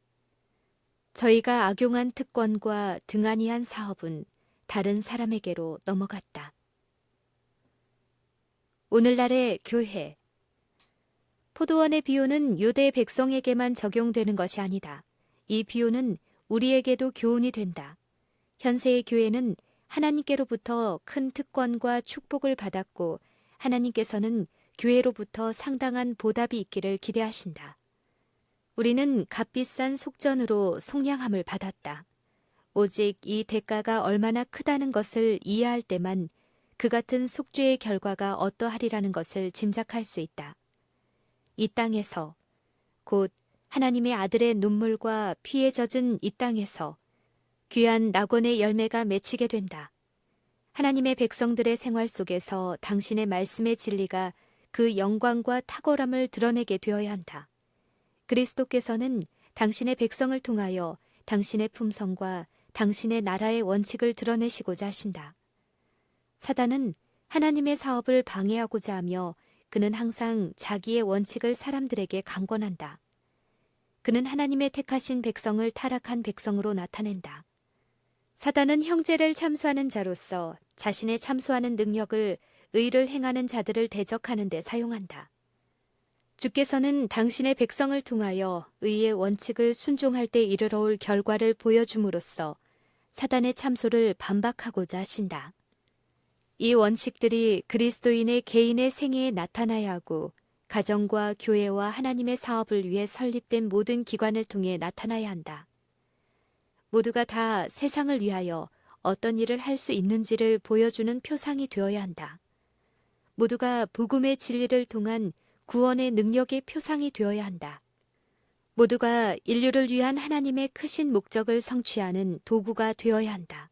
저희가 악용한 특권과 등한히한 사업은 다른 사람에게로 넘어갔다. 오늘날의 교회. 포도원의 비유는 유대 백성에게만 적용되는 것이 아니다. 이 비유는 우리에게도 교훈이 된다. 현세의 교회는 하나님께로부터 큰 특권과 축복을 받았고 하나님께서는 교회로부터 상당한 보답이 있기를 기대하신다. 우리는 값비싼 속전으로 속량함을 받았다. 오직 이 대가가 얼마나 크다는 것을 이해할 때만 그 같은 속죄의 결과가 어떠하리라는 것을 짐작할 수 있다. 이 땅에서, 곧 하나님의 아들의 눈물과 피에 젖은 이 땅에서 귀한 낙원의 열매가 맺히게 된다. 하나님의 백성들의 생활 속에서 당신의 말씀의 진리가 그 영광과 탁월함을 드러내게 되어야 한다. 그리스도께서는 당신의 백성을 통하여 당신의 품성과 당신의 나라의 원칙을 드러내시고자 하신다. 사단은 하나님의 사업을 방해하고자 하며 그는 항상 자기의 원칙을 사람들에게 강권한다. 그는 하나님의 택하신 백성을 타락한 백성으로 나타낸다. 사단은 형제를 참수하는 자로서 자신의 참수하는 능력을 의를 행하는 자들을 대적하는 데 사용한다. 주께서는 당신의 백성을 통하여 의의 원칙을 순종할 때 이르러 올 결과를 보여줌으로써 사단의 참소를 반박하고자 하신다. 이 원칙들이 그리스도인의 개인의 생애에 나타나야 하고 가정과 교회와 하나님의 사업을 위해 설립된 모든 기관을 통해 나타나야 한다. 모두가 다 세상을 위하여 어떤 일을 할 수 있는지를 보여주는 표상이 되어야 한다. 모두가 복음의 진리를 통한 구원의 능력의 표상이 되어야 한다. 모두가 인류를 위한 하나님의 크신 목적을 성취하는 도구가 되어야 한다.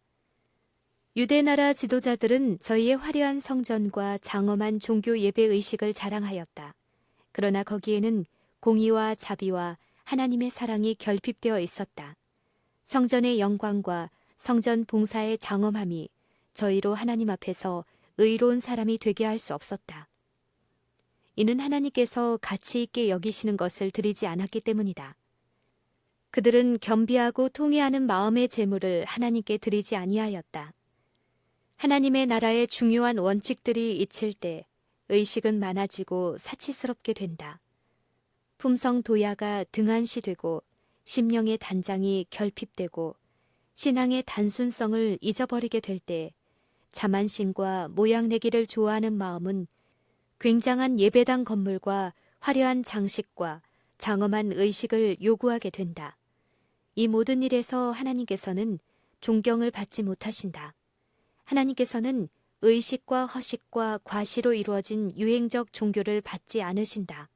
유대나라 지도자들은 저희의 화려한 성전과 장엄한 종교 예배 의식을 자랑하였다. 그러나 거기에는 공의와 자비와 하나님의 사랑이 결핍되어 있었다. 성전의 영광과 성전 봉사의 장엄함이 저희로 하나님 앞에서 의로운 사람이 되게 할 수 없었다. 이는 하나님께서 가치 있게 여기시는 것을 드리지 않았기 때문이다. 그들은 겸비하고 통회하는 마음의 제물을 하나님께 드리지 아니하였다. 하나님의 나라의 중요한 원칙들이 잊힐 때 의식은 많아지고 사치스럽게 된다. 품성 도야가 등한시되고 심령의 단장이 결핍되고 신앙의 단순성을 잊어버리게 될 때 자만심과 모양내기를 좋아하는 마음은 굉장한 예배당 건물과 화려한 장식과 장엄한 의식을 요구하게 된다. 이 모든 일에서 하나님께서는 존경을 받지 못하신다. 하나님께서는 의식과 허식과 과시로 이루어진 유행적 종교를 받지 않으신다.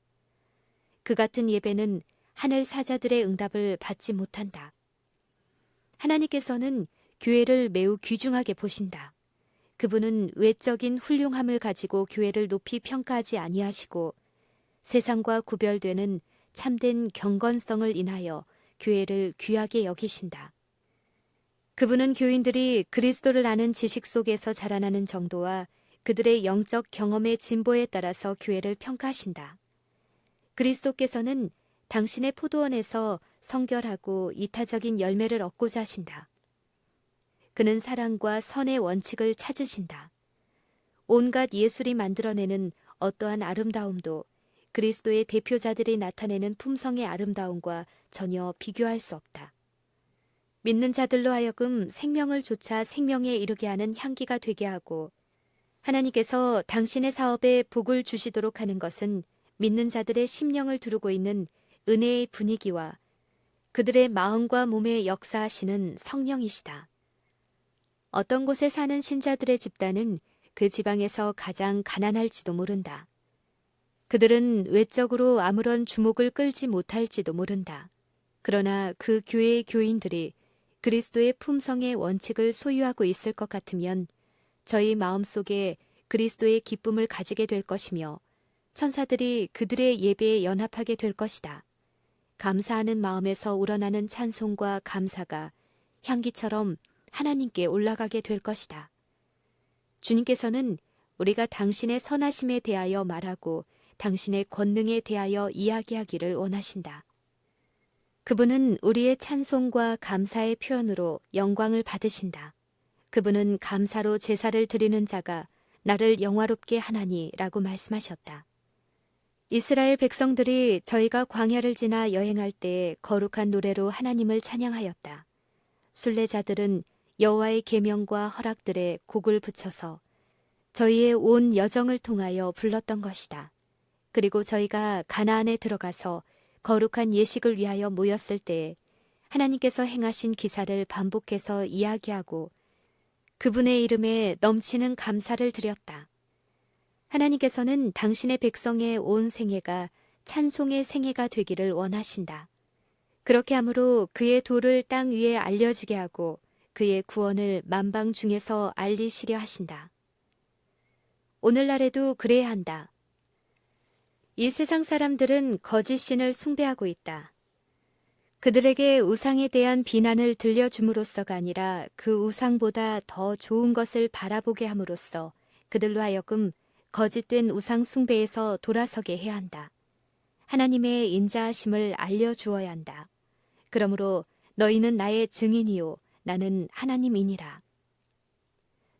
그 같은 예배는 하늘 사자들의 응답을 받지 못한다. 하나님께서는 교회를 매우 귀중하게 보신다. 그분은 외적인 훌륭함을 가지고 교회를 높이 평가하지 아니하시고 세상과 구별되는 참된 경건성을 인하여 교회를 귀하게 여기신다. 그분은 교인들이 그리스도를 아는 지식 속에서 자라나는 정도와 그들의 영적 경험의 진보에 따라서 교회를 평가하신다. 그리스도께서는 당신의 포도원에서 성결하고 이타적인 열매를 얻고자 하신다. 그는 사랑과 선의 원칙을 찾으신다. 온갖 예술이 만들어내는 어떠한 아름다움도 그리스도의 대표자들이 나타내는 품성의 아름다움과 전혀 비교할 수 없다. 믿는 자들로 하여금 생명을 좇아 생명에 이르게 하는 향기가 되게 하고 하나님께서 당신의 사업에 복을 주시도록 하는 것은 믿는 자들의 심령을 두르고 있는 은혜의 분위기와 그들의 마음과 몸에 역사하시는 성령이시다. 어떤 곳에 사는 신자들의 집단은 그 지방에서 가장 가난할지도 모른다. 그들은 외적으로 아무런 주목을 끌지 못할지도 모른다. 그러나 그 교회의 교인들이 그리스도의 품성의 원칙을 소유하고 있을 것 같으면 저희 마음속에 그리스도의 기쁨을 가지게 될 것이며 천사들이 그들의 예배에 연합하게 될 것이다. 감사하는 마음에서 우러나는 찬송과 감사가 향기처럼 하나님께 올라가게 될 것이다. 주님께서는 우리가 당신의 선하심에 대하여 말하고 당신의 권능에 대하여 이야기하기를 원하신다. 그분은 우리의 찬송과 감사의 표현으로 영광을 받으신다. 그분은 감사로 제사를 드리는 자가 나를 영화롭게 하나니라고 말씀하셨다. 이스라엘 백성들이 저희가 광야를 지나 여행할 때 거룩한 노래로 하나님을 찬양하였다. 순례자들은 여호와의 계명과 허락들에 곡을 붙여서 저희의 온 여정을 통하여 불렀던 것이다. 그리고 저희가 가나안에 들어가서 거룩한 예식을 위하여 모였을 때에 하나님께서 행하신 기사를 반복해서 이야기하고 그분의 이름에 넘치는 감사를 드렸다. 하나님께서는 당신의 백성의 온 생애가 찬송의 생애가 되기를 원하신다. 그렇게 함으로 그의 도를 땅 위에 알려지게 하고 그의 구원을 만방 중에서 알리시려 하신다. 오늘날에도 그래야 한다. 이 세상 사람들은 거짓 신을 숭배하고 있다. 그들에게 우상에 대한 비난을 들려줌으로써가 아니라 그 우상보다 더 좋은 것을 바라보게 함으로써 그들로 하여금 거짓된 우상 숭배에서 돌아서게 해야 한다. 하나님의 인자하심을 알려주어야 한다. 그러므로 너희는 나의 증인이요 나는 하나님이니라.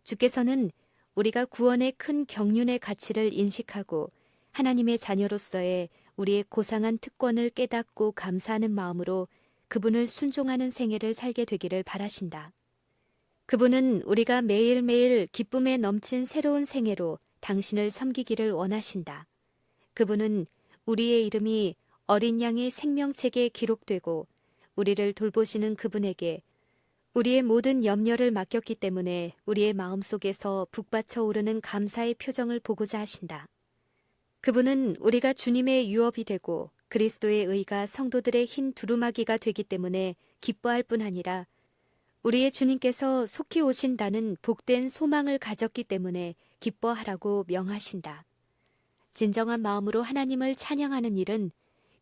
주께서는 우리가 구원의 큰 경륜의 가치를 인식하고 하나님의 자녀로서의 우리의 고상한 특권을 깨닫고 감사하는 마음으로 그분을 순종하는 생애를 살게 되기를 바라신다. 그분은 우리가 매일매일 기쁨에 넘친 새로운 생애로 당신을 섬기기를 원하신다. 그분은 우리의 이름이 어린 양의 생명책에 기록되고 우리를 돌보시는 그분에게 우리의 모든 염려를 맡겼기 때문에 우리의 마음속에서 북받쳐 오르는 감사의 표정을 보고자 하신다. 그분은 우리가 주님의 유업이 되고 그리스도의 의가 성도들의 흰 두루마기가 되기 때문에 기뻐할 뿐 아니라 우리의 주님께서 속히 오신다는 복된 소망을 가졌기 때문에 기뻐하라고 명하신다. 진정한 마음으로 하나님을 찬양하는 일은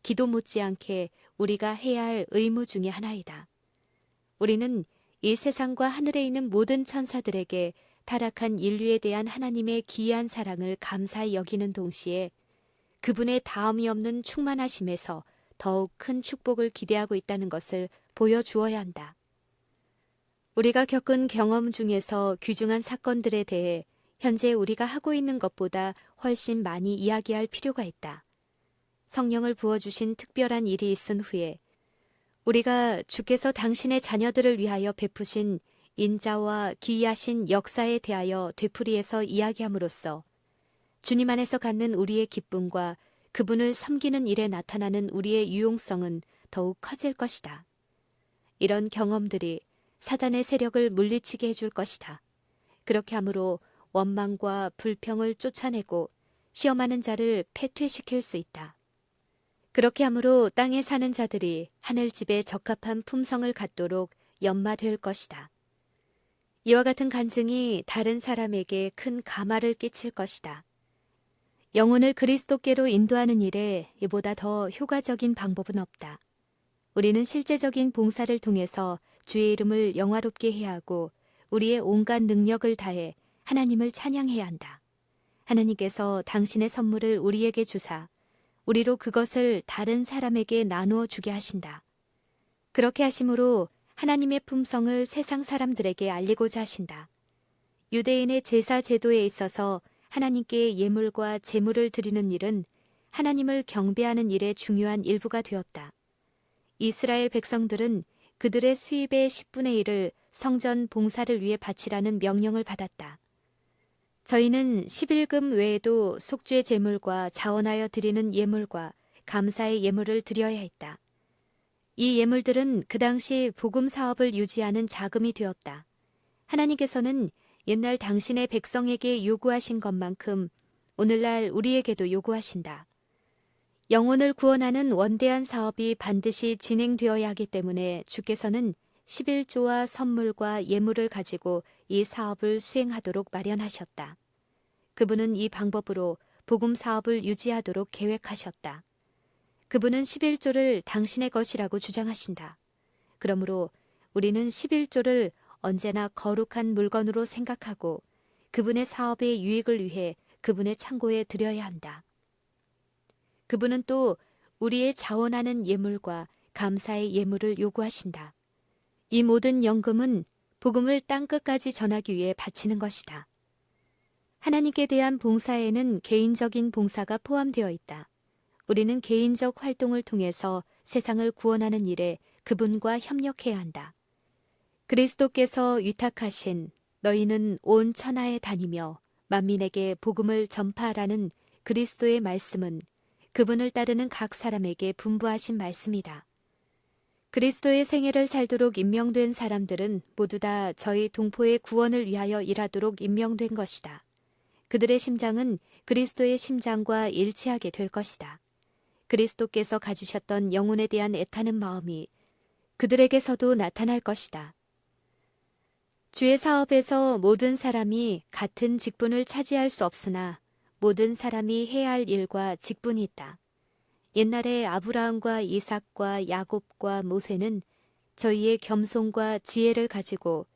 기도 못지않게 우리가 해야 할 의무 중의 하나이다. 우리는 이 세상과 하늘에 있는 모든 천사들에게 타락한 인류에 대한 하나님의 기이한 사랑을 감사히 여기는 동시에 그분의 다음이 없는 충만하심에서 더욱 큰 축복을 기대하고 있다는 것을 보여주어야 한다. 우리가 겪은 경험 중에서 귀중한 사건들에 대해 현재 우리가 하고 있는 것보다 훨씬 많이 이야기할 필요가 있다. 성령을 부어주신 특별한 일이 있은 후에 우리가 주께서 당신의 자녀들을 위하여 베푸신 인자와 기이하신 역사에 대하여 되풀이해서 이야기함으로써 주님 안에서 갖는 우리의 기쁨과 그분을 섬기는 일에 나타나는 우리의 유용성은 더욱 커질 것이다. 이런 경험들이 사단의 세력을 물리치게 해줄 것이다. 그렇게 함으로 원망과 불평을 쫓아내고 시험하는 자를 패퇴시킬 수 있다. 그렇게 함으로 땅에 사는 자들이 하늘집에 적합한 품성을 갖도록 연마될 것이다. 이와 같은 간증이 다른 사람에게 큰 감화를 끼칠 것이다. 영혼을 그리스도께로 인도하는 일에 이보다 더 효과적인 방법은 없다. 우리는 실제적인 봉사를 통해서 주의 이름을 영화롭게 해야 하고 우리의 온갖 능력을 다해 하나님을 찬양해야 한다. 하나님께서 당신의 선물을 우리에게 주사 우리로 그것을 다른 사람에게 나누어 주게 하신다. 그렇게 하심으로 하나님의 품성을 세상 사람들에게 알리고자 하신다. 유대인의 제사 제도에 있어서 하나님께 예물과 제물을 드리는 일은 하나님을 경배하는 일의 중요한 일부가 되었다. 이스라엘 백성들은 그들의 수입의 10분의 1을 성전 봉사를 위해 바치라는 명령을 받았다. 저희는 11금 외에도 속죄 제물과 자원하여 드리는 예물과 감사의 예물을 드려야 했다. 이 예물들은 그 당시 복음 사업을 유지하는 자금이 되었다. 하나님께서는 옛날 당신의 백성에게 요구하신 것만큼 오늘날 우리에게도 요구하신다. 영혼을 구원하는 원대한 사업이 반드시 진행되어야 하기 때문에 주께서는 11조와 선물과 예물을 가지고 이 사업을 수행하도록 마련하셨다. 그분은 이 방법으로 복음 사업을 유지하도록 계획하셨다. 그분은 11조를 당신의 것이라고 주장하신다. 그러므로 우리는 11조를 언제나 거룩한 물건으로 생각하고 그분의 사업의 유익을 위해 그분의 창고에 드려야 한다. 그분은 또 우리의 자원하는 예물과 감사의 예물을 요구하신다. 이 모든 연금은 복음을 땅끝까지 전하기 위해 바치는 것이다. 하나님께 대한 봉사에는 개인적인 봉사가 포함되어 있다. 우리는 개인적 활동을 통해서 세상을 구원하는 일에 그분과 협력해야 한다. 그리스도께서 위탁하신 너희는 온 천하에 다니며 만민에게 복음을 전파하라는 그리스도의 말씀은 그분을 따르는 각 사람에게 분부하신 말씀이다. 그리스도의 생애를 살도록 임명된 사람들은 모두 다 저희 동포의 구원을 위하여 일하도록 임명된 것이다. 그들의 심장은 그리스도의 심장과 일치하게 될 것이다. 그리스도께서 가지셨던 영혼에 대한 애타는 마음이 그들에게서도 나타날 것이다. 주의 사업에서 모든 사람이 같은 직분을 차지할 수 없으나 모든 사람이 해야 할 일과 직분이 있다. 옛날에 아브라함과 이삭과 야곱과 모세는 저희의 겸손과 지혜를 가지고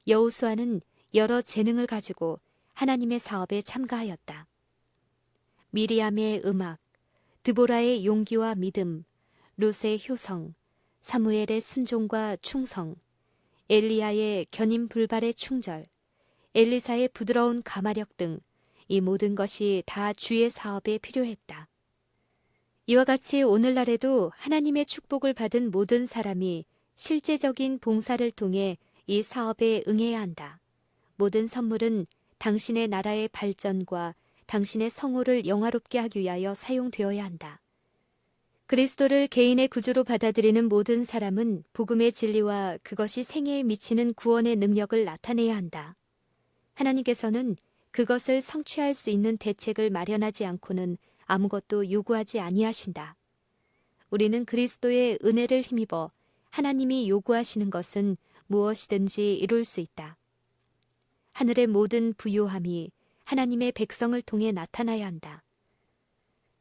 여호수아는 여러 재능을 가지고 하나님의 사업에 참가하였다. 미리암의 음악, 드보라의 용기와 믿음, 룻의 효성, 사무엘의 순종과 충성, 엘리야의 견인 불발의 충절, 엘리사의 부드러운 가마력 등 이 모든 것이 다 주의 사업에 필요했다. 이와 같이 오늘날에도 하나님의 축복을 받은 모든 사람이 실제적인 봉사를 통해 이 사업에 응해야 한다. 모든 선물은 당신의 나라의 발전과 당신의 성호를 영화롭게 하기 위하여 사용되어야 한다. 그리스도를 개인의 구주로 받아들이는 모든 사람은 복음의 진리와 그것이 생애에 미치는 구원의 능력을 나타내야 한다. 하나님께서는 그것을 성취할 수 있는 대책을 마련하지 않고는 아무것도 요구하지 아니하신다. 우리는 그리스도의 은혜를 힘입어 하나님이 요구하시는 것은 무엇이든지 이룰 수 있다. 하늘의 모든 부요함이 하나님의 백성을 통해 나타나야 한다.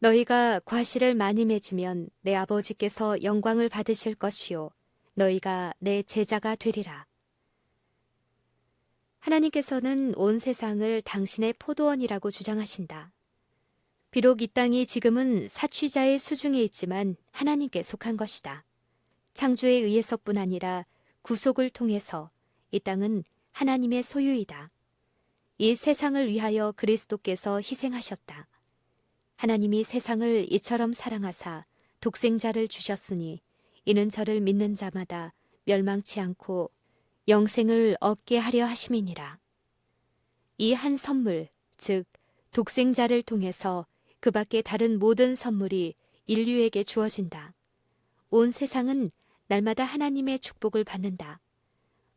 너희가 과실을 많이 맺으면 내 아버지께서 영광을 받으실 것이요 너희가 내 제자가 되리라. 하나님께서는 온 세상을 당신의 포도원이라고 주장하신다. 비록 이 땅이 지금은 사취자의 수중에 있지만 하나님께 속한 것이다. 창조에 의해서뿐 아니라 구속을 통해서 이 땅은 하나님의 소유이다. 이 세상을 위하여 그리스도께서 희생하셨다. 하나님이 세상을 이처럼 사랑하사 독생자를 주셨으니 이는 저를 믿는 자마다 멸망치 않고 영생을 얻게 하려 하심이니라. 이 한 선물, 즉 독생자를 통해서 그 밖에 다른 모든 선물이 인류에게 주어진다. 온 세상은 날마다 하나님의 축복을 받는다.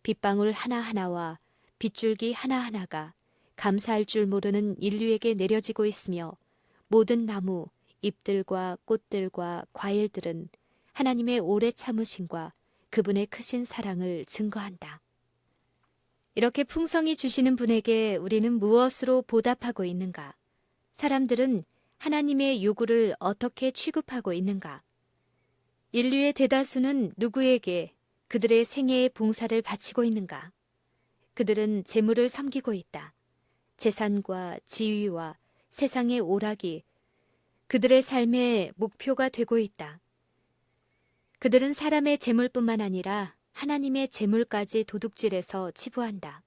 빗방울 하나하나와 빗줄기 하나하나가 감사할 줄 모르는 인류에게 내려지고 있으며 모든 나무, 잎들과 꽃들과 과일들은 하나님의 오래 참으심과 그분의 크신 사랑을 증거한다. 이렇게 풍성히 주시는 분에게 우리는 무엇으로 보답하고 있는가? 사람들은 하나님의 요구를 어떻게 취급하고 있는가? 인류의 대다수는 누구에게 그들의 생애의 봉사를 바치고 있는가? 그들은 재물을 섬기고 있다. 재산과 지위와 세상의 오락이 그들의 삶의 목표가 되고 있다. 그들은 사람의 재물뿐만 아니라 하나님의 재물까지 도둑질해서 치부한다.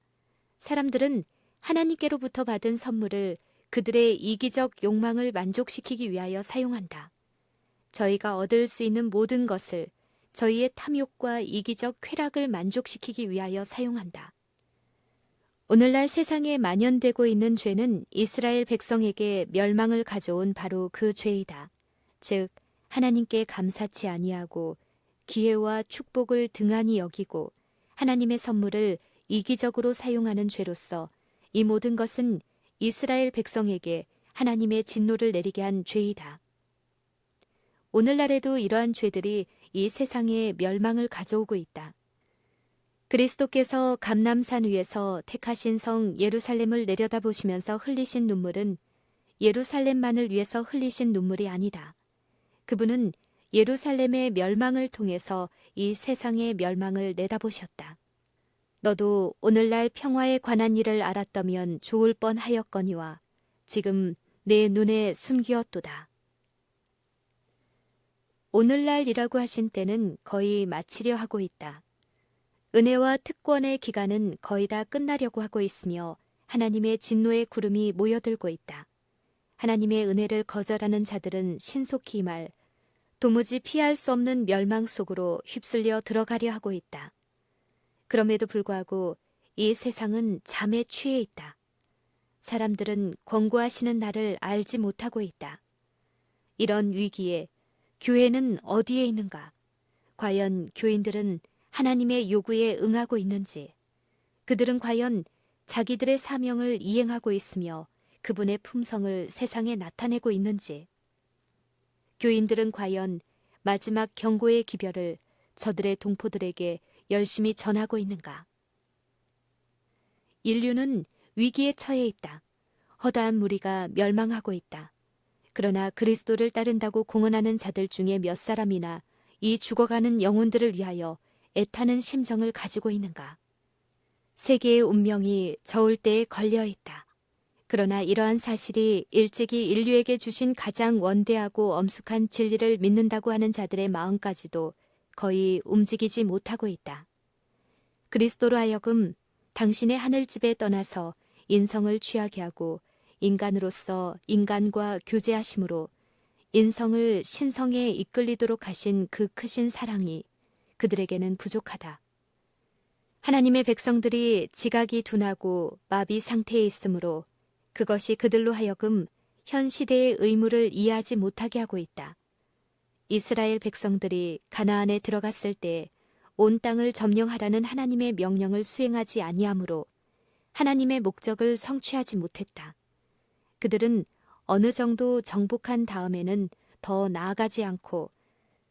사람들은 하나님께로부터 받은 선물을 그들의 이기적 욕망을 만족시키기 위하여 사용한다. 저희가 얻을 수 있는 모든 것을 저희의 탐욕과 이기적 쾌락을 만족시키기 위하여 사용한다. 오늘날 세상에 만연되고 있는 죄는 이스라엘 백성에게 멸망을 가져온 바로 그 죄이다. 즉 하나님께 감사치 아니하고 기회와 축복을 등한히 여기고 하나님의 선물을 이기적으로 사용하는 죄로서 이 모든 것은 이스라엘 백성에게 하나님의 진노를 내리게 한 죄이다. 오늘날에도 이러한 죄들이 이 세상에 멸망을 가져오고 있다. 그리스도께서 감람산 위에서 택하신 성 예루살렘을 내려다보시면서 흘리신 눈물은 예루살렘만을 위해서 흘리신 눈물이 아니다. 그분은 예루살렘의 멸망을 통해서 이 세상의 멸망을 내다보셨다. 너도 오늘날 평화에 관한 일을 알았다면 좋을 뻔하였거니와 지금 내 눈에 숨기었도다. 오늘날이라고 하신 때는 거의 마치려 하고 있다. 은혜와 특권의 기간은 거의 다 끝나려고 하고 있으며 하나님의 진노의 구름이 모여들고 있다. 하나님의 은혜를 거절하는 자들은 신속히 말 도무지 피할 수 없는 멸망 속으로 휩쓸려 들어가려 하고 있다. 그럼에도 불구하고 이 세상은 잠에 취해 있다. 사람들은 권고하시는 날을 알지 못하고 있다. 이런 위기에 교회는 어디에 있는가? 과연 교인들은 하나님의 요구에 응하고 있는지, 그들은 과연 자기들의 사명을 이행하고 있으며 그분의 품성을 세상에 나타내고 있는지, 교인들은 과연 마지막 경고의 기별을 저들의 동포들에게 열심히 전하고 있는가? 인류는 위기에 처해 있다. 허다한 무리가 멸망하고 있다. 그러나 그리스도를 따른다고 공언하는 자들 중에 몇 사람이나 이 죽어가는 영혼들을 위하여 애타는 심정을 가지고 있는가? 세계의 운명이 저울 때에 걸려 있다. 그러나 이러한 사실이 일찍이 인류에게 주신 가장 원대하고 엄숙한 진리를 믿는다고 하는 자들의 마음까지도 거의 움직이지 못하고 있다. 그리스도로 하여금 당신의 하늘집에 떠나서 인성을 취하게 하고 인간으로서 인간과 교제하심으로 인성을 신성에 이끌리도록 하신 그 크신 사랑이 그들에게는 부족하다. 하나님의 백성들이 지각이 둔하고 마비 상태에 있으므로 그것이 그들로 하여금 현 시대의 의무를 이해하지 못하게 하고 있다. 이스라엘 백성들이 가나안에 들어갔을 때 온 땅을 점령하라는 하나님의 명령을 수행하지 아니하므로 하나님의 목적을 성취하지 못했다. 그들은 어느 정도 정복한 다음에는 더 나아가지 않고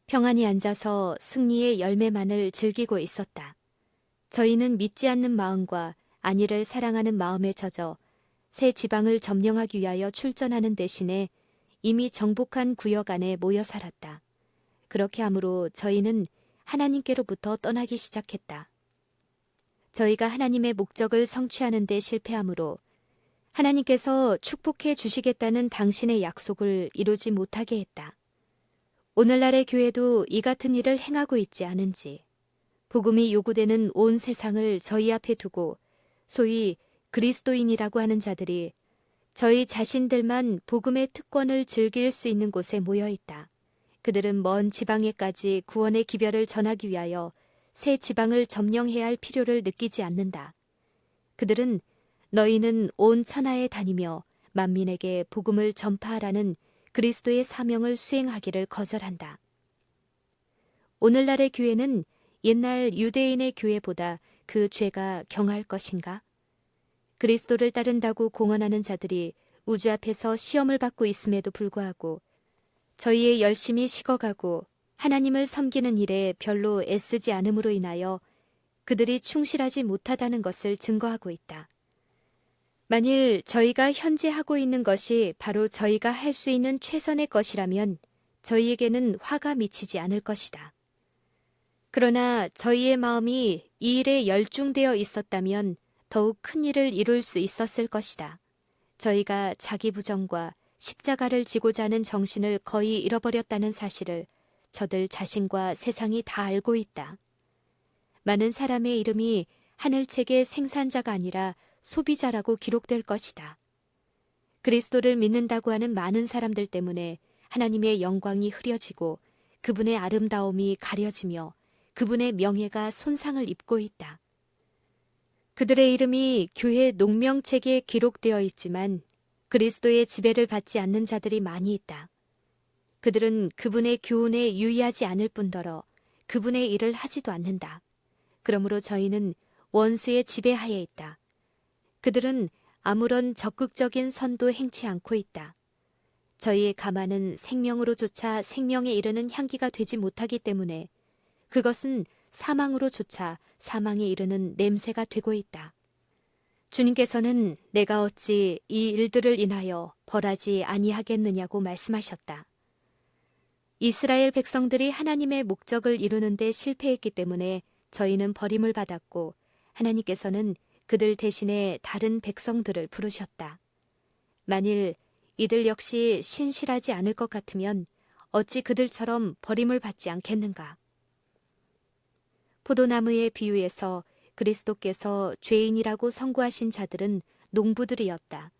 평안히 앉아서 승리의 열매만을 즐기고 있었다. 저희는 믿지 않는 마음과 안위를 사랑하는 마음에 젖어 새 지방을 점령하기 위하여 출전하는 대신에 이미 정복한 구역 안에 모여 살았다. 그렇게 함으로 저희는 하나님께로부터 떠나기 시작했다. 저희가 하나님의 목적을 성취하는 데 실패하므로 하나님께서 축복해 주시겠다는 당신의 약속을 이루지 못하게 했다. 오늘날의 교회도 이 같은 일을 행하고 있지 않은지, 복음이 요구되는 온 세상을 저희 앞에 두고 소위 그리스도인이라고 하는 자들이 저희 자신들만 복음의 특권을 즐길 수 있는 곳에 모여 있다. 그들은 먼 지방에까지 구원의 기별을 전하기 위하여 새 지방을 점령해야 할 필요를 느끼지 않는다. 그들은 너희는 온 천하에 다니며 만민에게 복음을 전파하라는 그리스도의 사명을 수행하기를 거절한다. 오늘날의 교회는 옛날 유대인의 교회보다 그 죄가 경할 것인가? 그리스도를 따른다고 공언하는 자들이 우주 앞에서 시험을 받고 있음에도 불구하고 저희의 열심히 식어가고 하나님을 섬기는 일에 별로 애쓰지 않음으로 인하여 그들이 충실하지 못하다는 것을 증거하고 있다. 만일 저희가 현재 하고 있는 것이 바로 저희가 할 수 있는 최선의 것이라면 저희에게는 화가 미치지 않을 것이다. 그러나 저희의 마음이 이 일에 열중되어 있었다면 더욱 큰 일을 이룰 수 있었을 것이다. 저희가 자기 부정과 십자가를 지고자 하는 정신을 거의 잃어버렸다는 사실을 저들 자신과 세상이 다 알고 있다. 많은 사람의 이름이 하늘책의 생산자가 아니라 소비자라고 기록될 것이다. 그리스도를 믿는다고 하는 많은 사람들 때문에 하나님의 영광이 흐려지고 그분의 아름다움이 가려지며 그분의 명예가 손상을 입고 있다. 그들의 이름이 교회 농명책에 기록되어 있지만 그리스도의 지배를 받지 않는 자들이 많이 있다. 그들은 그분의 교훈에 유의하지 않을 뿐더러 그분의 일을 하지도 않는다. 그러므로 저희는 원수의 지배하에 있다. 그들은 아무런 적극적인 선도 행치 않고 있다. 저희의 가마는 생명으로조차 생명에 이르는 향기가 되지 못하기 때문에 그것은 사망으로조차 사망에 이르는 냄새가 되고 있다. 주님께서는 내가 어찌 이 일들을 인하여 벌하지 아니하겠느냐고 말씀하셨다. 이스라엘 백성들이 하나님의 목적을 이루는 데 실패했기 때문에 저희는 버림을 받았고 하나님께서는 그들 대신에 다른 백성들을 부르셨다. 만일 이들 역시 신실하지 않을 것 같으면 어찌 그들처럼 버림을 받지 않겠는가? 포도나무의 비유에서 그리스도께서 죄인이라고 선고하신 자들은 농부들이었다.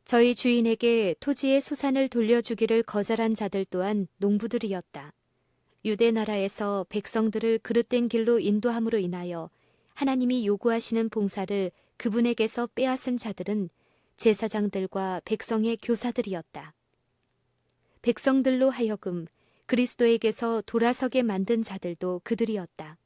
저희 주인에게 토지의 소산을 돌려주기를 거절한 자들 또한 농부들이었다. 유대 나라에서 백성들을 그릇된 길로 인도함으로 인하여 하나님이 요구하시는 봉사를 그분에게서 빼앗은 자들은 제사장들과 백성의 교사들이었다. 백성들로 하여금 그리스도에게서 돌아서게 만든 자들도 그들이었다.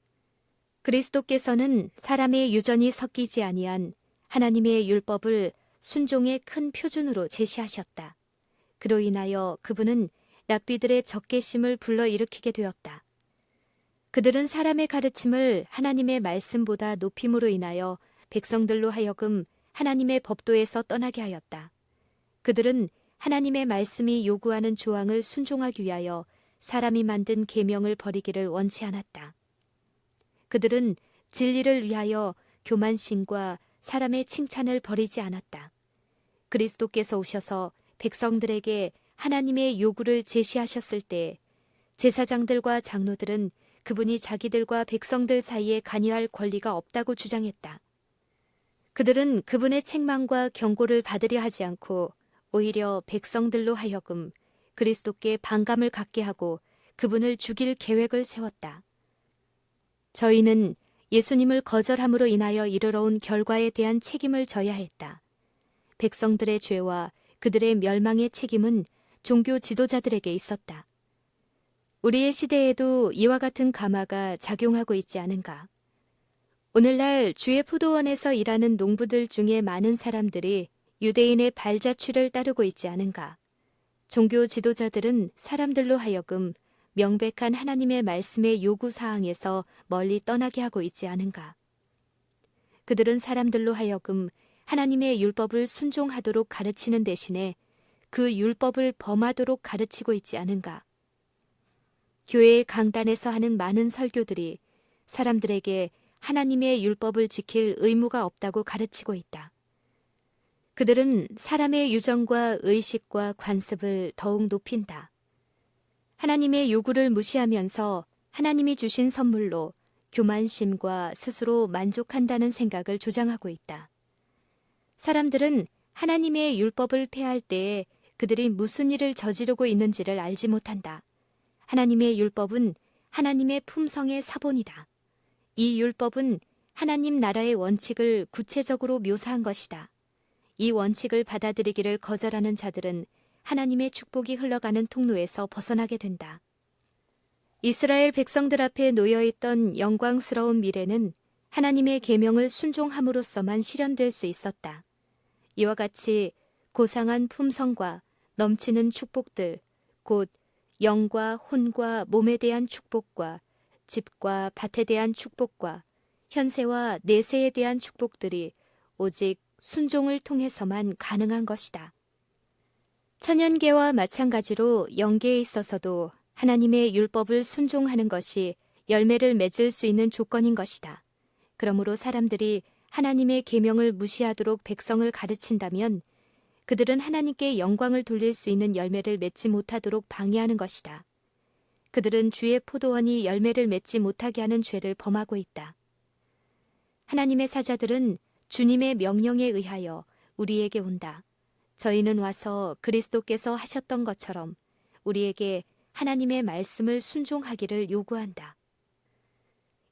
그리스도께서는 사람의 유전이 섞이지 아니한 하나님의 율법을 순종의 큰 표준으로 제시하셨다. 그로 인하여 그분은 랍비들의 적개심을 불러일으키게 되었다. 그들은 사람의 가르침을 하나님의 말씀보다 높임으로 인하여 백성들로 하여금 하나님의 법도에서 떠나게 하였다. 그들은 하나님의 말씀이 요구하는 조항을 순종하기 위하여 사람이 만든 계명을 버리기를 원치 않았다. 그들은 진리를 위하여 교만심과 사람의 칭찬을 버리지 않았다. 그리스도께서 오셔서 백성들에게 하나님의 요구를 제시하셨을 때 제사장들과 장로들은 그분이 자기들과 백성들 사이에 관여할 권리가 없다고 주장했다. 그들은 그분의 책망과 경고를 받으려 하지 않고 오히려 백성들로 하여금 그리스도께 반감을 갖게 하고 그분을 죽일 계획을 세웠다. 저희는 예수님을 거절함으로 인하여 이르러 온 결과에 대한 책임을 져야 했다. 백성들의 죄와 그들의 멸망의 책임은 종교 지도자들에게 있었다. 우리의 시대에도 이와 같은 가마가 작용하고 있지 않은가? 오늘날 주의 포도원에서 일하는 농부들 중에 많은 사람들이 유대인의 발자취를 따르고 있지 않은가? 종교 지도자들은 사람들로 하여금 명백한 하나님의 말씀의 요구사항에서 멀리 떠나게 하고 있지 않은가? 그들은 사람들로 하여금 하나님의 율법을 순종하도록 가르치는 대신에 그 율법을 범하도록 가르치고 있지 않은가? 교회의 강단에서 하는 많은 설교들이 사람들에게 하나님의 율법을 지킬 의무가 없다고 가르치고 있다. 그들은 사람의 유정과 의식과 관습을 더욱 높인다. 하나님의 요구를 무시하면서 하나님이 주신 선물로 교만심과 스스로 만족한다는 생각을 조장하고 있다. 사람들은 하나님의 율법을 폐할 때에 그들이 무슨 일을 저지르고 있는지를 알지 못한다. 하나님의 율법은 하나님의 품성의 사본이다. 이 율법은 하나님 나라의 원칙을 구체적으로 묘사한 것이다. 이 원칙을 받아들이기를 거절하는 자들은 하나님의 축복이 흘러가는 통로에서 벗어나게 된다. 이스라엘 백성들 앞에 놓여있던 영광스러운 미래는 하나님의 계명을 순종함으로써만 실현될 수 있었다. 이와 같이 고상한 품성과 넘치는 축복들, 곧 영과 혼과 몸에 대한 축복과 집과 밭에 대한 축복과 현세와 내세에 대한 축복들이 오직 순종을 통해서만 가능한 것이다. 천연계와 마찬가지로 영계에 있어서도 하나님의 율법을 순종하는 것이 열매를 맺을 수 있는 조건인 것이다. 그러므로 사람들이 하나님의 계명을 무시하도록 백성을 가르친다면 그들은 하나님께 영광을 돌릴 수 있는 열매를 맺지 못하도록 방해하는 것이다. 그들은 주의 포도원이 열매를 맺지 못하게 하는 죄를 범하고 있다. 하나님의 사자들은 주님의 명령에 의하여 우리에게 온다. 저희는 와서 그리스도께서 하셨던 것처럼 우리에게 하나님의 말씀을 순종하기를 요구한다.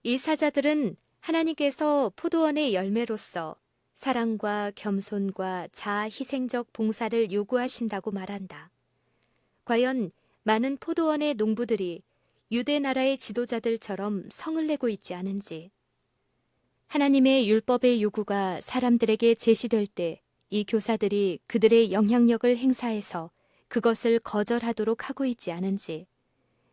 이 사자들은 하나님께서 포도원의 열매로서 사랑과 겸손과 자아 희생적 봉사를 요구하신다고 말한다. 과연 많은 포도원의 농부들이 유대 나라의 지도자들처럼 성을 내고 있지 않은지, 하나님의 율법의 요구가 사람들에게 제시될 때 이 교사들이 그들의 영향력을 행사해서 그것을 거절하도록 하고 있지 않은지,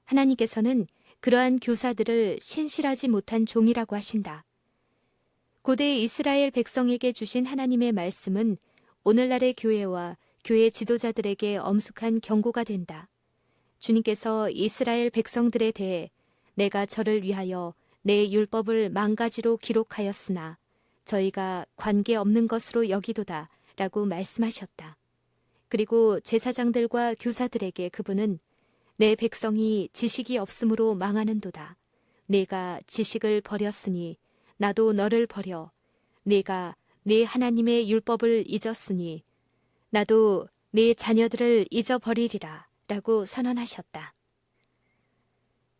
하나님께서는 그러한 교사들을 신실하지 못한 종이라고 하신다. 고대 이스라엘 백성에게 주신 하나님의 말씀은 오늘날의 교회와 교회 지도자들에게 엄숙한 경고가 된다. 주님께서 이스라엘 백성들에 대해 내가 저를 위하여 내 율법을 망가지로 기록하였으나 저희가 관계없는 것으로 여기도다 라고 말씀하셨다. 그리고 제사장들과 교사들에게 그분은 내 백성이 지식이 없으므로 망하는도다. 내가 지식을 버렸으니 나도 너를 버려. 내가 내 하나님의 율법을 잊었으니 나도 내 자녀들을 잊어버리리라 라고 선언하셨다.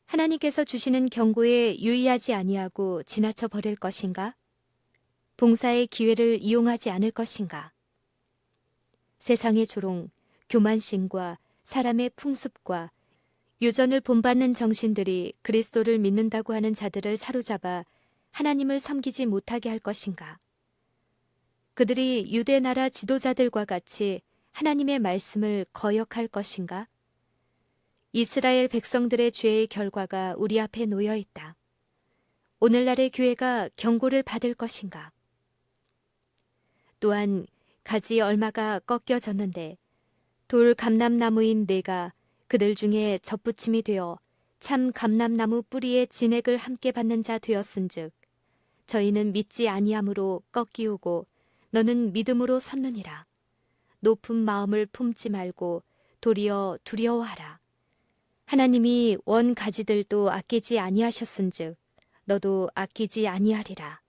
하나님께서 주시는 경고에 유의하지 아니하고 지나쳐 버릴 것인가? 봉사의 기회를 이용하지 않을 것인가? 세상의 조롱, 교만심과 사람의 풍습과 유전을 본받는 정신들이 그리스도를 믿는다고 하는 자들을 사로잡아 하나님을 섬기지 못하게 할 것인가? 그들이 유대 나라 지도자들과 같이 하나님의 말씀을 거역할 것인가? 이스라엘 백성들의 죄의 결과가 우리 앞에 놓여 있다. 오늘날의 교회가 경고를 받을 것인가? 또한 가지 얼마가 꺾여졌는데 돌 감람나무인 내가 그들 중에 접붙임이 되어 참 감람나무 뿌리의 진액을 함께 받는 자 되었은즉 저희는 믿지 아니함으로 꺾이우고 너는 믿음으로 섰느니라. 높은 마음을 품지 말고 도리어 두려워하라. 하나님이 원 가지들도 아끼지 아니하셨은즉 너도 아끼지 아니하리라.